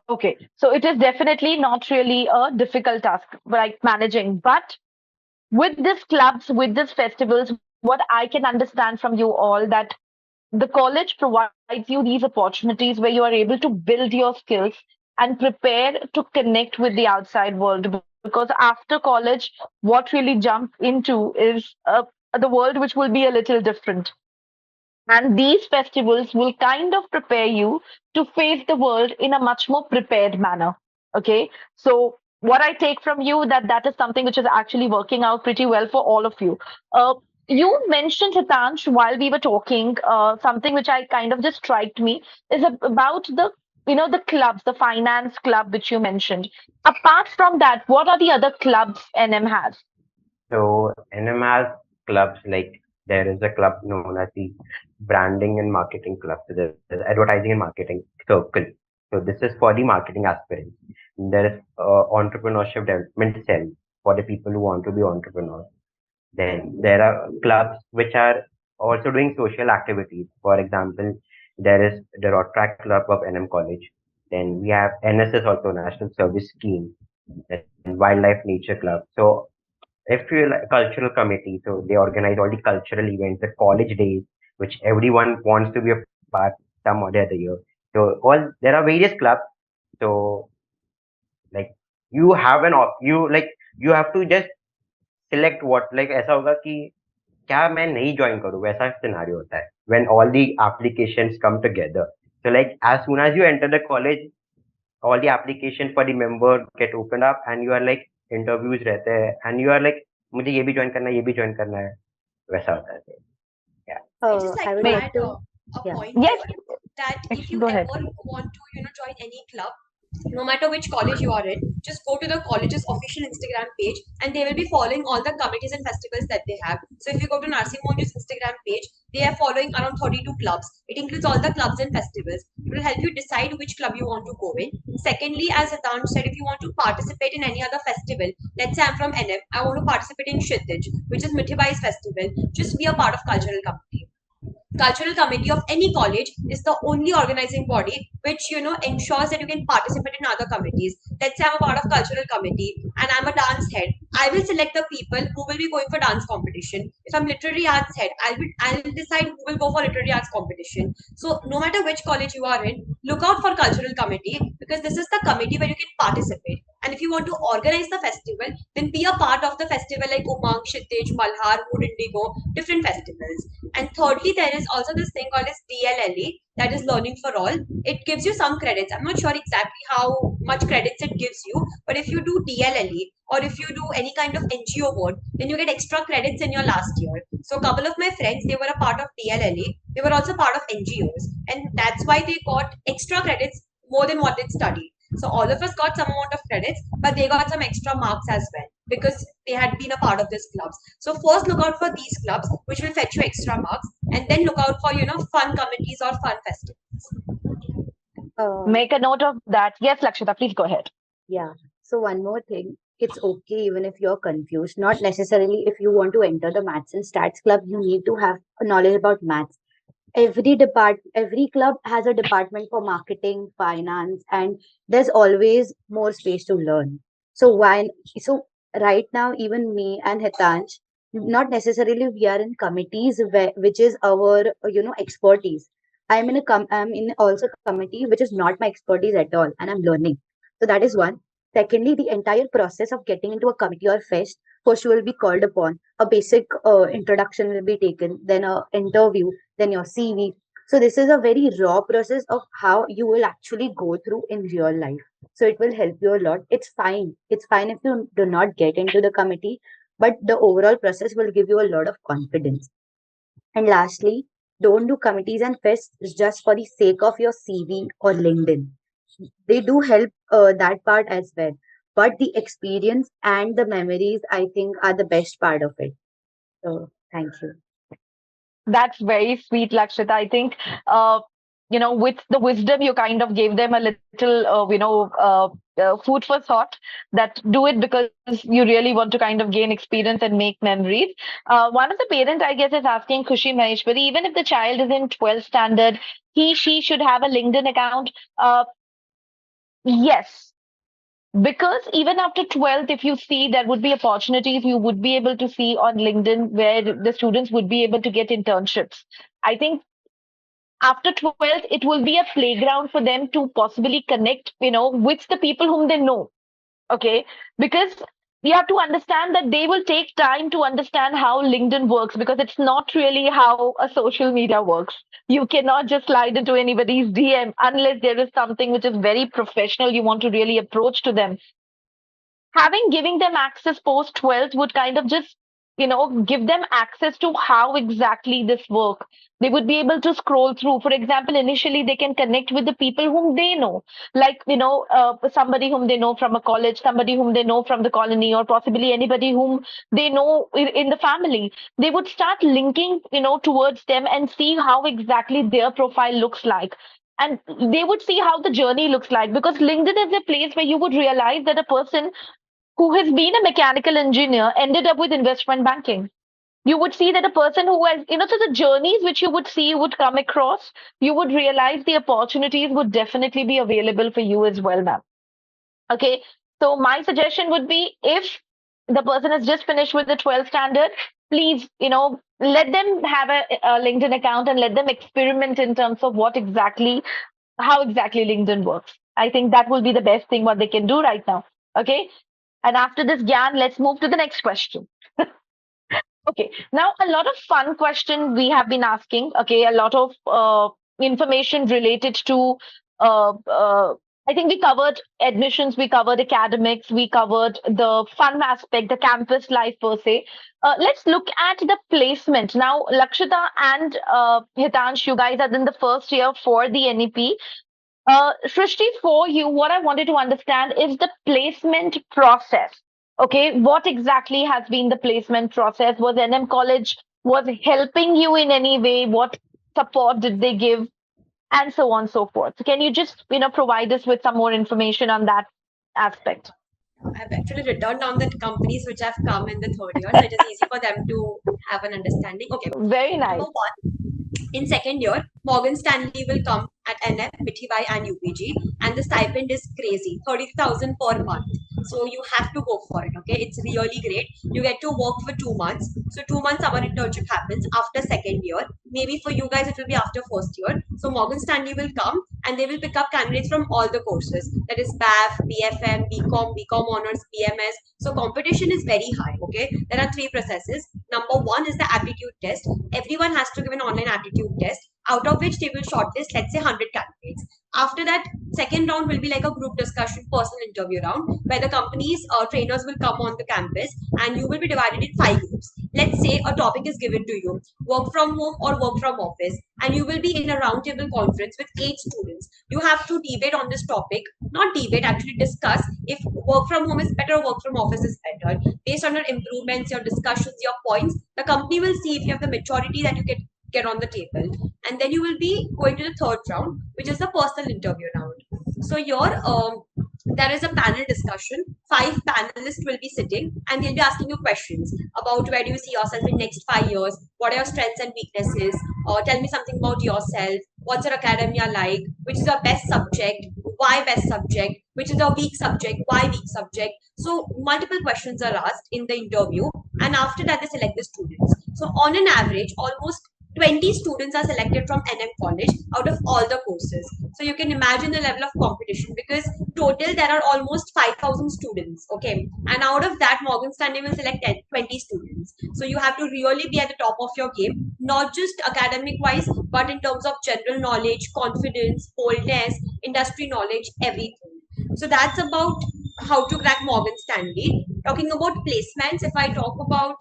Okay, so it is definitely not really a difficult task, like managing. But with these clubs, with these festivals, what I can understand from you all that the college provides you these opportunities where you are able to build your skills and prepare to connect with the outside world. Because after college, what really jumps into is the world which will be a little different. And these festivals will kind of prepare you to face the world in a much more prepared manner. Okay. So, what I take from you that is something which is actually working out pretty well for all of you. Uh, you mentioned Hitansh while we were talking, something which I kind of just striked me is about the the clubs, the finance club which you mentioned. Apart from that, what are the other clubs NM has? So NM has clubs like there is a club known as the Branding and Marketing Club. So there is Advertising and Marketing Circle. So this is for the marketing aspirants. There is Entrepreneurship Development Cell for the people who want to be entrepreneurs. Then there are clubs which are also doing social activities. For example, there is the Rotaract Club of NM College. Then we have NSS, also National Service Scheme. Then Wildlife Nature Club. So if you like cultural committee, so they organize all the cultural events, the college days, which everyone wants to be a part some or the other year. So all there are various clubs. So like you have you like you have to just select what, like ऐसा होगा कि क्या मैं नहीं join करूँ, वैसा scenario होता है when all the applications come together. So like as soon as you enter the college, all the application for the member get opened up and you are like interviews रहते हैं and you are like मुझे ये भी join करना है, ये भी join करना है, वैसा होता है. So, yeah. I just like I to would like add to, a yeah. point Yes, here that if you go ahead. ever want to, join any club, no matter which college you are in, just go to the college's official Instagram page and they will be following all the committees and festivals that they have. So if you go to Nursing Home's Instagram page, they are following around 32 clubs. It includes all the clubs and festivals. It will help you decide which club you want to go in. Secondly, as Hitan said, if you want to participate in any other festival, let's say I'm from NF, I want to participate in Shitij, which is Mithibai's festival, just be a part of cultural committee. Cultural committee of any college is the only organizing body which ensures that you can participate in other committees. Let's say I'm a part of cultural committee and I'm a dance head. I will select the people who will be going for dance competition. If I'm literary arts head, I'll decide who will go for literary arts competition. So no matter which college you are in, look out for cultural committee because this is the committee where you can participate. And if you want to organize the festival, then be a part of the festival like Umang, Kshitij, Malhar, Mood Indigo, different festivals. And thirdly, there is also this thing called as DLLE, that is Learning for All. It gives you some credits. I'm not sure exactly how much credits it gives you, but if you do DLLE or if you do any kind of NGO work, then you get extra credits in your last year. So a couple of my friends, they were a part of DLLE. They were also part of NGOs, and that's why they got extra credits more than what they studied. So all of us got some amount of credits, but they got some extra marks as well because they had been a part of these clubs. So first look out for these clubs, which will fetch you extra marks, and then look out for fun committees or fun festivals. Uh, Make a note of that. Yes, Lakshita, please go ahead. yeah. So one more thing, it's okay even if you're confused. Not necessarily if you want to enter the maths and stats club, you need to have a knowledge about maths. Every club has a department for marketing, finance, and there's always more space to learn. So why so right now even me and Hitansh, not necessarily we are in committees which is our expertise. I'm in also committee which is not my expertise at all and I'm learning. So that is one. Secondly, the entire process of getting into a committee or fest, first you will be called upon, a basic introduction will be taken, then a interview, then your CV. So this is a very raw process of how you will actually go through in real life. So it will help you a lot. It's fine. It's fine if you do not get into the committee, but the overall process will give you a lot of confidence. And lastly, don't do committees and fests just for the sake of your CV or LinkedIn. They do help that part as well. But the experience and the memories, I think, are the best part of it. So thank you. That's very sweet, Lakshita. I think, with the wisdom you kind of gave them a little, food for thought that do it because you really want to kind of gain experience and make memories. One of the parents, I guess, is asking Khushi Maheshwari, even if the child is in 12th standard, she should have a LinkedIn account. Yes, because even after 12th, if you see, there would be opportunities you would be able to see on LinkedIn where the students would be able to get internships. I think after 12th, it will be a playground for them to possibly connect, with the people whom they know. Okay. Because you have to understand that they will take time to understand how LinkedIn works because it's not really how a social media works. You cannot just slide into anybody's DM unless there is something which is very professional you want to really approach to them. Having giving them access post 12th would kind of just give them access to how exactly this work. They would be able to scroll through. For example, initially they can connect with the people whom they know, like somebody whom they know from a college, somebody whom they know from the colony, or possibly anybody whom they know in the family. They would start linking towards them and see how exactly their profile looks like, and they would see how the journey looks like, because LinkedIn is a place where you would realize that a person who has been a mechanical engineer ended up with investment banking. you would see that a person who has, so the journeys which you would see, would come across, you would realize the opportunities would definitely be available for you as well, ma'am. Okay. So my suggestion would be, if the person has just finished with the 12th standard, please, let them have a LinkedIn account and let them experiment in terms of how exactly LinkedIn works. I think that will be the best thing what they can do right now. Okay. And after this, Gyan, let's move to the next question. Okay, now a lot of fun questions we have been asking. Okay, a lot of information related to. I think we covered admissions, we covered academics, we covered the fun aspect, the campus life per se. Let's look at the placement now. Lakshita and Hitansh, you guys are in the first year for the NEP. Srishti, for you, what I wanted to understand is the placement process. Okay, what exactly has been the placement process? Was NM College was helping you in any way? What support did they give, and so on and so forth? So can you just provide us with some more information on that aspect? I've actually written down the companies which have come in the third year, so it is easy for them to have an understanding. Okay, Very number nice. one, in second year, Morgan Stanley will come at NF, Mithai and UPG, and the stipend is crazy, 30,000 per month. So you have to go for it. Okay, it's really great. You get to work for 2 months. So 2 months our internship happens after second year. Maybe for you guys it will be after first year. So Morgan Stanley will come and they will pick up candidates from all the courses. That is BAF, BFM, BCom honors, BMS. So competition is very high. Okay, there are three processes. Number one is the aptitude test. Everyone has to give an online aptitude test, out of which they will shortlist, let's say, 100 candidates. After that, second round will be like a group discussion, personal interview round, where the company's trainers will come on the campus and you will be divided in 5 groups. Let's say a topic is given to you, work from home or work from office, and you will be in a roundtable conference with 8 students. You have to debate on this topic, not debate, actually discuss if work from home is better or work from office is better. Based on your improvements, your discussions, your points, the company will see if you have the maturity that you can get on the table. And then you will be going to the third round, which is the personal interview round. So there is a panel discussion. 5 panelists will be sitting and they'll be asking you questions about where do you see yourself in next 5 years, what are your strengths and weaknesses, or tell me something about yourself, what's your academia like, which is your best subject, why best subject, which is your weak subject, why weak subject. So multiple questions are asked in the interview, and after that they select the students. So on an average, almost 20 students are selected from NM College out of all the courses. So you can imagine the level of competition, because total there are almost 5,000 students. Okay. And out of that, Morgan Stanley will select 20 students. So you have to really be at the top of your game, not just academic wise, but in terms of general knowledge, confidence, boldness, industry knowledge, everything. So that's about how to crack Morgan Stanley. Talking about placements, if I talk about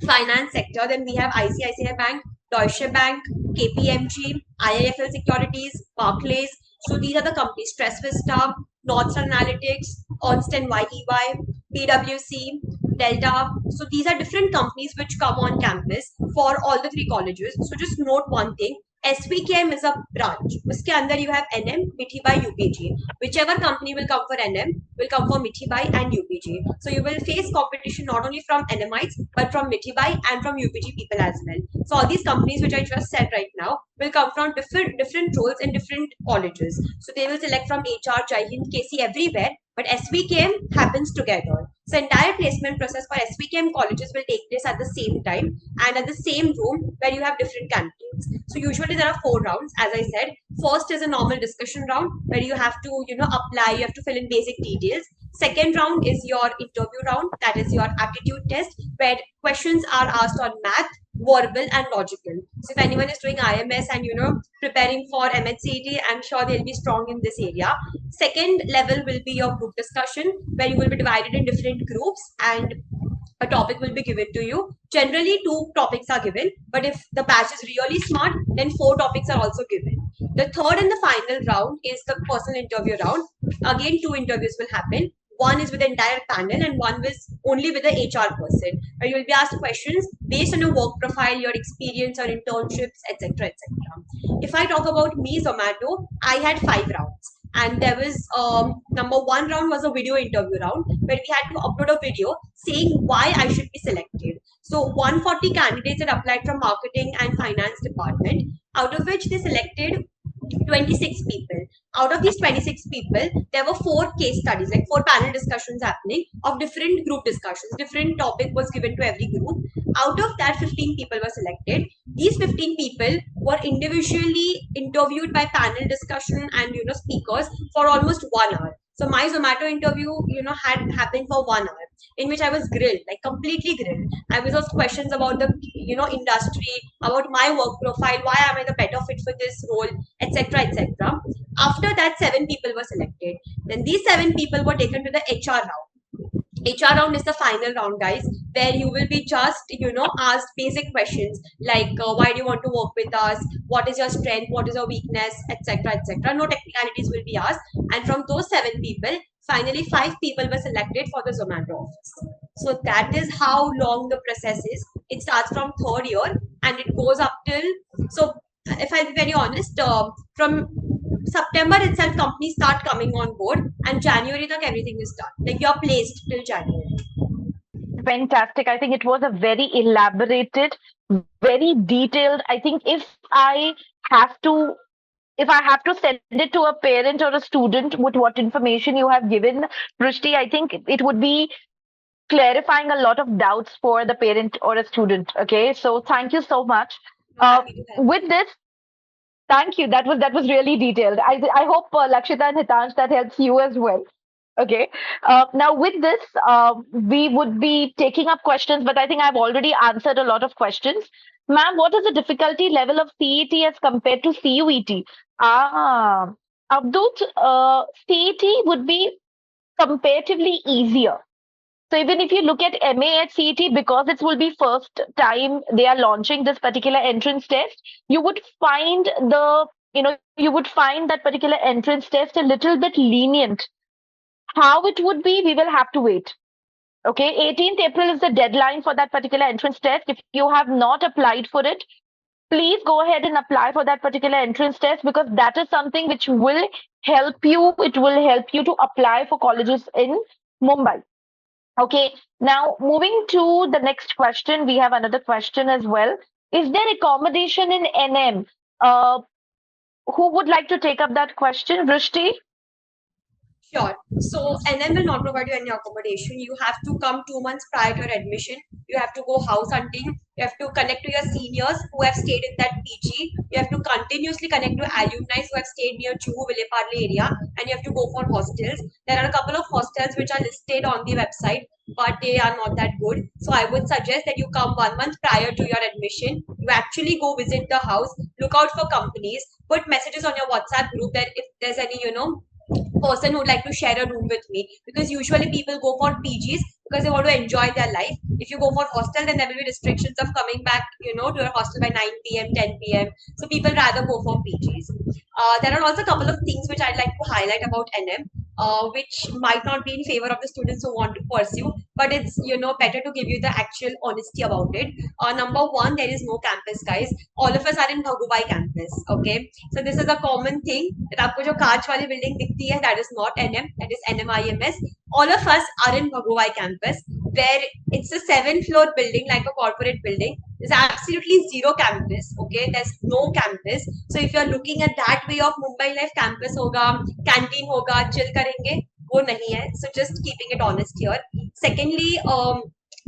finance sector, then we have ICICI Bank, Deutsche Bank, KPMG, IIFL Securities, Barclays. So these are the companies: Stress Vista, Northstar Analytics, Ernst and YEY, PwC, Delta. So these are different companies which come on campus for all the three colleges. So just note one thing: SVKM is a branch. उसके अंदर you have NM, Mithibai, UPG. Whichever company will come for NM will come for Mithibai and UPG. So you will face competition not only from NMites but from Mithibai and from UPG people as well. So all these companies which I just said right now will come from different roles in different colleges. So they will select from HR, Jai Hind, KC, everywhere. But SVKM happens together. So entire placement process for SVKM colleges will take place at the same time and at the same room where you have different candidates. So usually there are 4 rounds, as I said. First is a normal discussion round where you have to, apply, you have to fill in basic details. Second round is your interview round, that is your aptitude test, where questions are asked on math, verbal, and logical. So if anyone is doing IMS and preparing for MHCET, I'm sure they'll be strong in this area. Second level will be your group discussion, where you will be divided in different groups and a topic will be given to you. Generally, 2 topics are given, but if the batch is really smart, then 4 topics are also given. The third and the final round is the personal interview round. Again, 2 interviews will happen. One is with the entire panel and one is only with the HR person, where you will be asked questions based on your work profile, your experience, your internships, etc. etc. If I talk about me, Zomato, I had 5 rounds. And there was number 1 round was a video interview round where we had to upload a video saying why I should be selected. So 140 candidates had applied from marketing and finance department, out of which they selected 26 people. Out of these 26 people, there were four case studies, like four panel discussions happening of different group discussions. Different topic was given to every group. Out of that, 15 people were selected. These 15 people were individually interviewed by panel discussion and speakers for almost 1 hour. So my Zomato interview, had happened for 1 hour, in which I was grilled, like completely grilled. I was asked questions about the industry, about my work profile, why am I the better fit for this role, etc., etc. After that, seven people were selected. Then these seven people were taken to the HR round. HR round is the final round, guys, where you will be just, asked basic questions like why do you want to work with us, what is your strength, what is your weakness, etc., etc. No technicalities will be asked. And from those seven people, finally five people were selected for the Zomato office. So that is how long the process is. It starts from third year and it goes up till, so if I'll be very honest, from September itself, companies start coming on board, and January, tak everything is done. Like you're placed till January. Fantastic. I think it was a very elaborated, very detailed. I think have to if I have to send it to a parent or a student with what information you have given, Rushti, I think it would be clarifying a lot of doubts for the parent or a student. Okay, so thank you so much. I'm happy to help. With this, thank you. That was really detailed. I hope Lakshita and Hitansh that helps you as well. Okay. Now with this, we would be taking up questions, but I think I've already answered a lot of questions. Ma'am, what is the difficulty level of CET as compared to CUET? Ah, Abdut, CET would be comparatively easier. So even if you look at MA at CET, because it will be first time they are launching this particular entrance test, you would find you would find that particular entrance test a little bit lenient. How it would be, we will have to wait. Okay, 18th April is the deadline for that particular entrance test. If you have not applied for it, please go ahead and apply for that particular entrance test, because that is something which will help you. It will help you to apply for colleges in Mumbai. Okay, now moving to the next question, we have another question as well. Is there accommodation in NM? Who would like to take up that question? Vrishti? Sure. So NM will not provide you any accommodation. You have to come 2 months prior to your admission. You have to go house hunting. You have to connect to your seniors who have stayed in that PG. You have to continuously connect to alumni who have stayed near Juhu, Vileparle area, and you have to go for hostels. There are a couple of hostels which are listed on the website, but they are not that good. So I would suggest that you come 1 month prior to your admission. You actually go visit the house, look out for companies, put messages on your WhatsApp group that if there's any, person who'd like to share a room with me, because usually people go for PGs because they want to enjoy their life. If you go for hostel, then there will be restrictions of coming back, to your hostel by 9 p.m., 10 p.m. So people rather go for PGs. There are also a couple of things which I'd like to highlight about NM, which might not be in favor of the students who want to pursue, but it's better to give you the actual honesty about it. Number one, there is no campus, guys. All of us are in Bhagubai campus. Okay, so this is a common thing that आपको जो कांच वाली building दिखती है, that is not NM, that is NM IMS. All of us are in Bhagubai campus, where it's a 7th floor building, like a corporate building. There's absolutely zero campus. Okay, there's no campus. So if you're looking at that way of Mumbai life, campus होगा, canteen होगा, chill करेंगे, वो नहीं है. So just keeping it honest here. Secondly,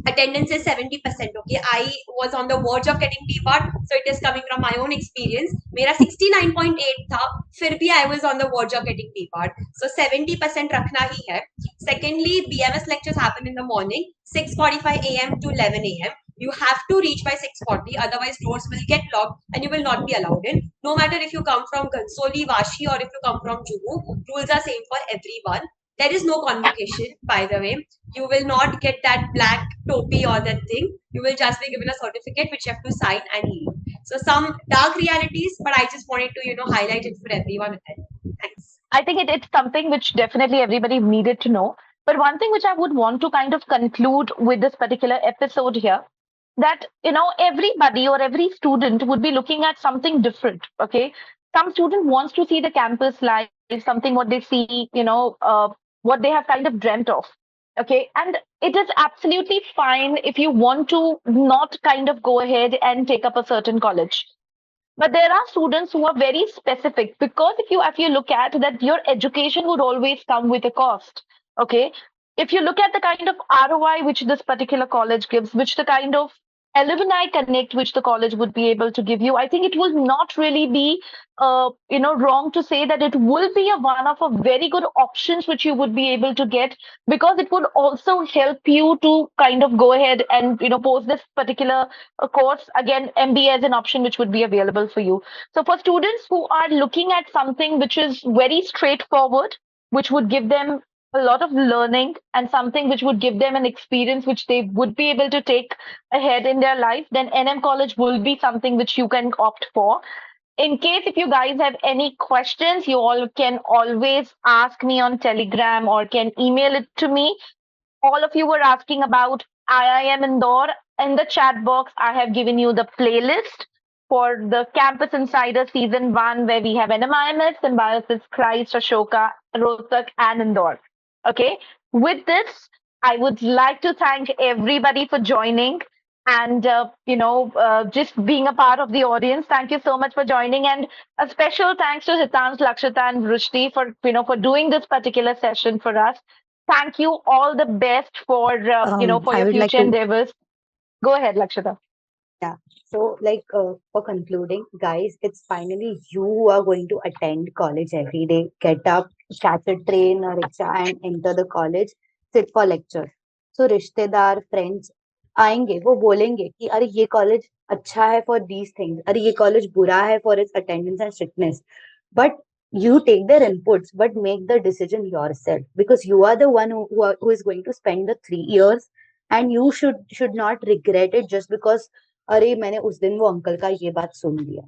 attendance is 70%. Okay, I was on the verge of getting P-part, so it is coming from my own experience. मेरा 69.8 था, फिर भी I was on the verge of getting P-part. So 70% रखना ही है. Secondly, BMS lectures happen in the morning, 6:45 a.m. to 11 a.m. You have to reach by 6:40, otherwise doors will get locked and you will not be allowed in. No matter if you come from Gansoli, Vashi, or if you come from Juhu, rules are same for everyone. There is no convocation, by the way. You will not get that black topi or that thing. You will just be given a certificate which you have to sign and leave. So some dark realities, but I just wanted to highlight it for everyone. Thanks. I think it's something which definitely everybody needed to know. But one thing which I would want to kind of conclude with this particular episode here, that everybody or every student would be looking at something different. Okay, some student wants to see the campus life, something what they see, what they have kind of dreamt of. Okay. And it is absolutely fine if you want to not kind of go ahead and take up a certain college. But there are students who are very specific, because if you look at that, your education would always come with a cost. Okay. If you look at the kind of ROI which this particular college gives, which the kind of alumni connect which the college would be able to give you, I think it will not really be wrong to say that it will be a one of a very good options which you would be able to get, because it would also help you to kind of go ahead and post this particular course again, MBA as an option which would be available for you. So for students who are looking at something which is very straightforward, which would give them a lot of learning and something which would give them an experience which they would be able to take ahead in their life, then NM college will be something which you can opt for. In case if you guys have any questions, you all can always ask me on Telegram or can email it to me. All of you were asking about IIM Indore. In the chat box, I have given you the playlist for the Campus Insider Season 1, where we have NMIMS, Symbiosis, Christ, Ashoka, Rohtak, and Indore. Okay. With this, I would like to thank everybody for joining and just being a part of the audience. Thank you so much for joining, and a special thanks to Hitansh, Lakshita, and Rushti for for doing this particular session for us. Thank you. All the best for I your would like future to, endeavors. Go ahead, Lakshita. yeah. So, like, for concluding, guys, it's finally you who are going to attend college every day, get up, catch a train or rickshaw, and enter the college, sit for lectures. So, रिश्तेदार, friends आएंगे, वो बोलेंगे कि अरे ये college अच्छा है for these things, अरे ये कॉलेज बुरा है for its attendance and strictness. But you take their inputs, but make the decision yourself, because you are the one who is going to spend the 3 years, and you should not regret it just because अरे मैंने उस दिन वो uncle का ये बात सुन लिया.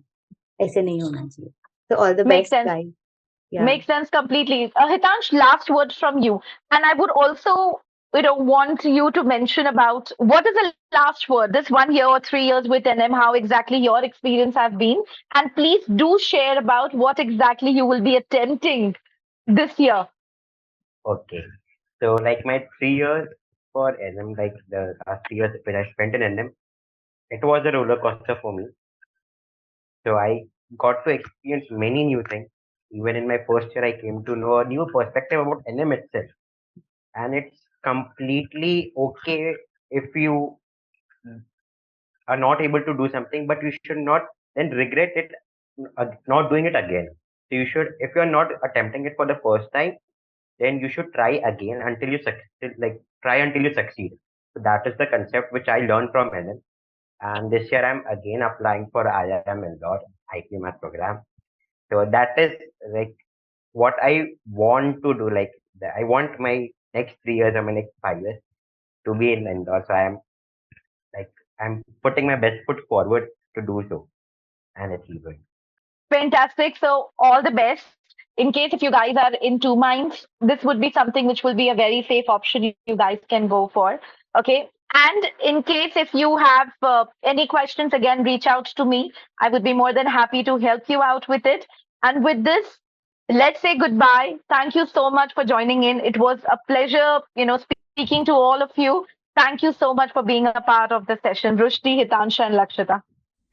ऐसे नहीं होना चाहिए. So all the Makes best, sense. guys. Yeah. Makes sense completely. Hitansh, last words from you. And I would also, want you to mention about what is the last word, this 1 year or 3 years with NM, how exactly your experience have been. And please do share about what exactly you will be attempting this year. Okay. So like my 3 years for NM, like the last 3 years when I spent in NM, it was a roller coaster for me. So I got to experience many new things. Even in my first year, I came to know a new perspective about NM itself. And it's completely okay if you are not able to do something, but you should not then regret it, not doing it again. So you should, if you're not attempting it for the first time, then you should try again until you succeed, like try until you succeed. So that is the concept which I learned from NM. And this year I'm again applying for IIM Indore IPMAT program. So that is like what I want to do. Like I want my next 3 years or my next 5 years to be in Indore. So like I'm putting my best foot forward to do so and achieve it. Fantastic. So, all the best. In case if you guys are in two minds, this would be something which will be a very safe option you guys can go for. Okay. And in case if you have any questions, again, reach out to me. I would be more than happy to help you out with it. And with this, let's say goodbye. Thank you so much for joining in. It was a pleasure, speaking to all of you. Thank you so much for being a part of the session. Rushti, Hitansha, and Lakshita.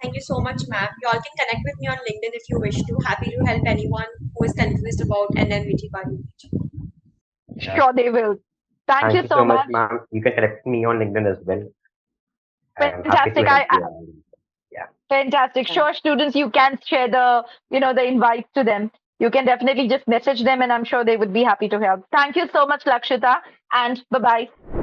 Thank you so much, ma'am. You all can connect with me on LinkedIn if you wish to. Happy to help anyone who is confused about NNVT Party. Yeah. Sure, they will. Thank you Thank you so so much, much. ma'am. You can connect me on LinkedIn as well. I'm happy to Fantastic. help you. Yeah. Fantastic. Yeah. Sure, students, you can share the invite to them. You can definitely just message them, and I'm sure they would be happy to help. Thank you so much, Lakshita, and bye bye.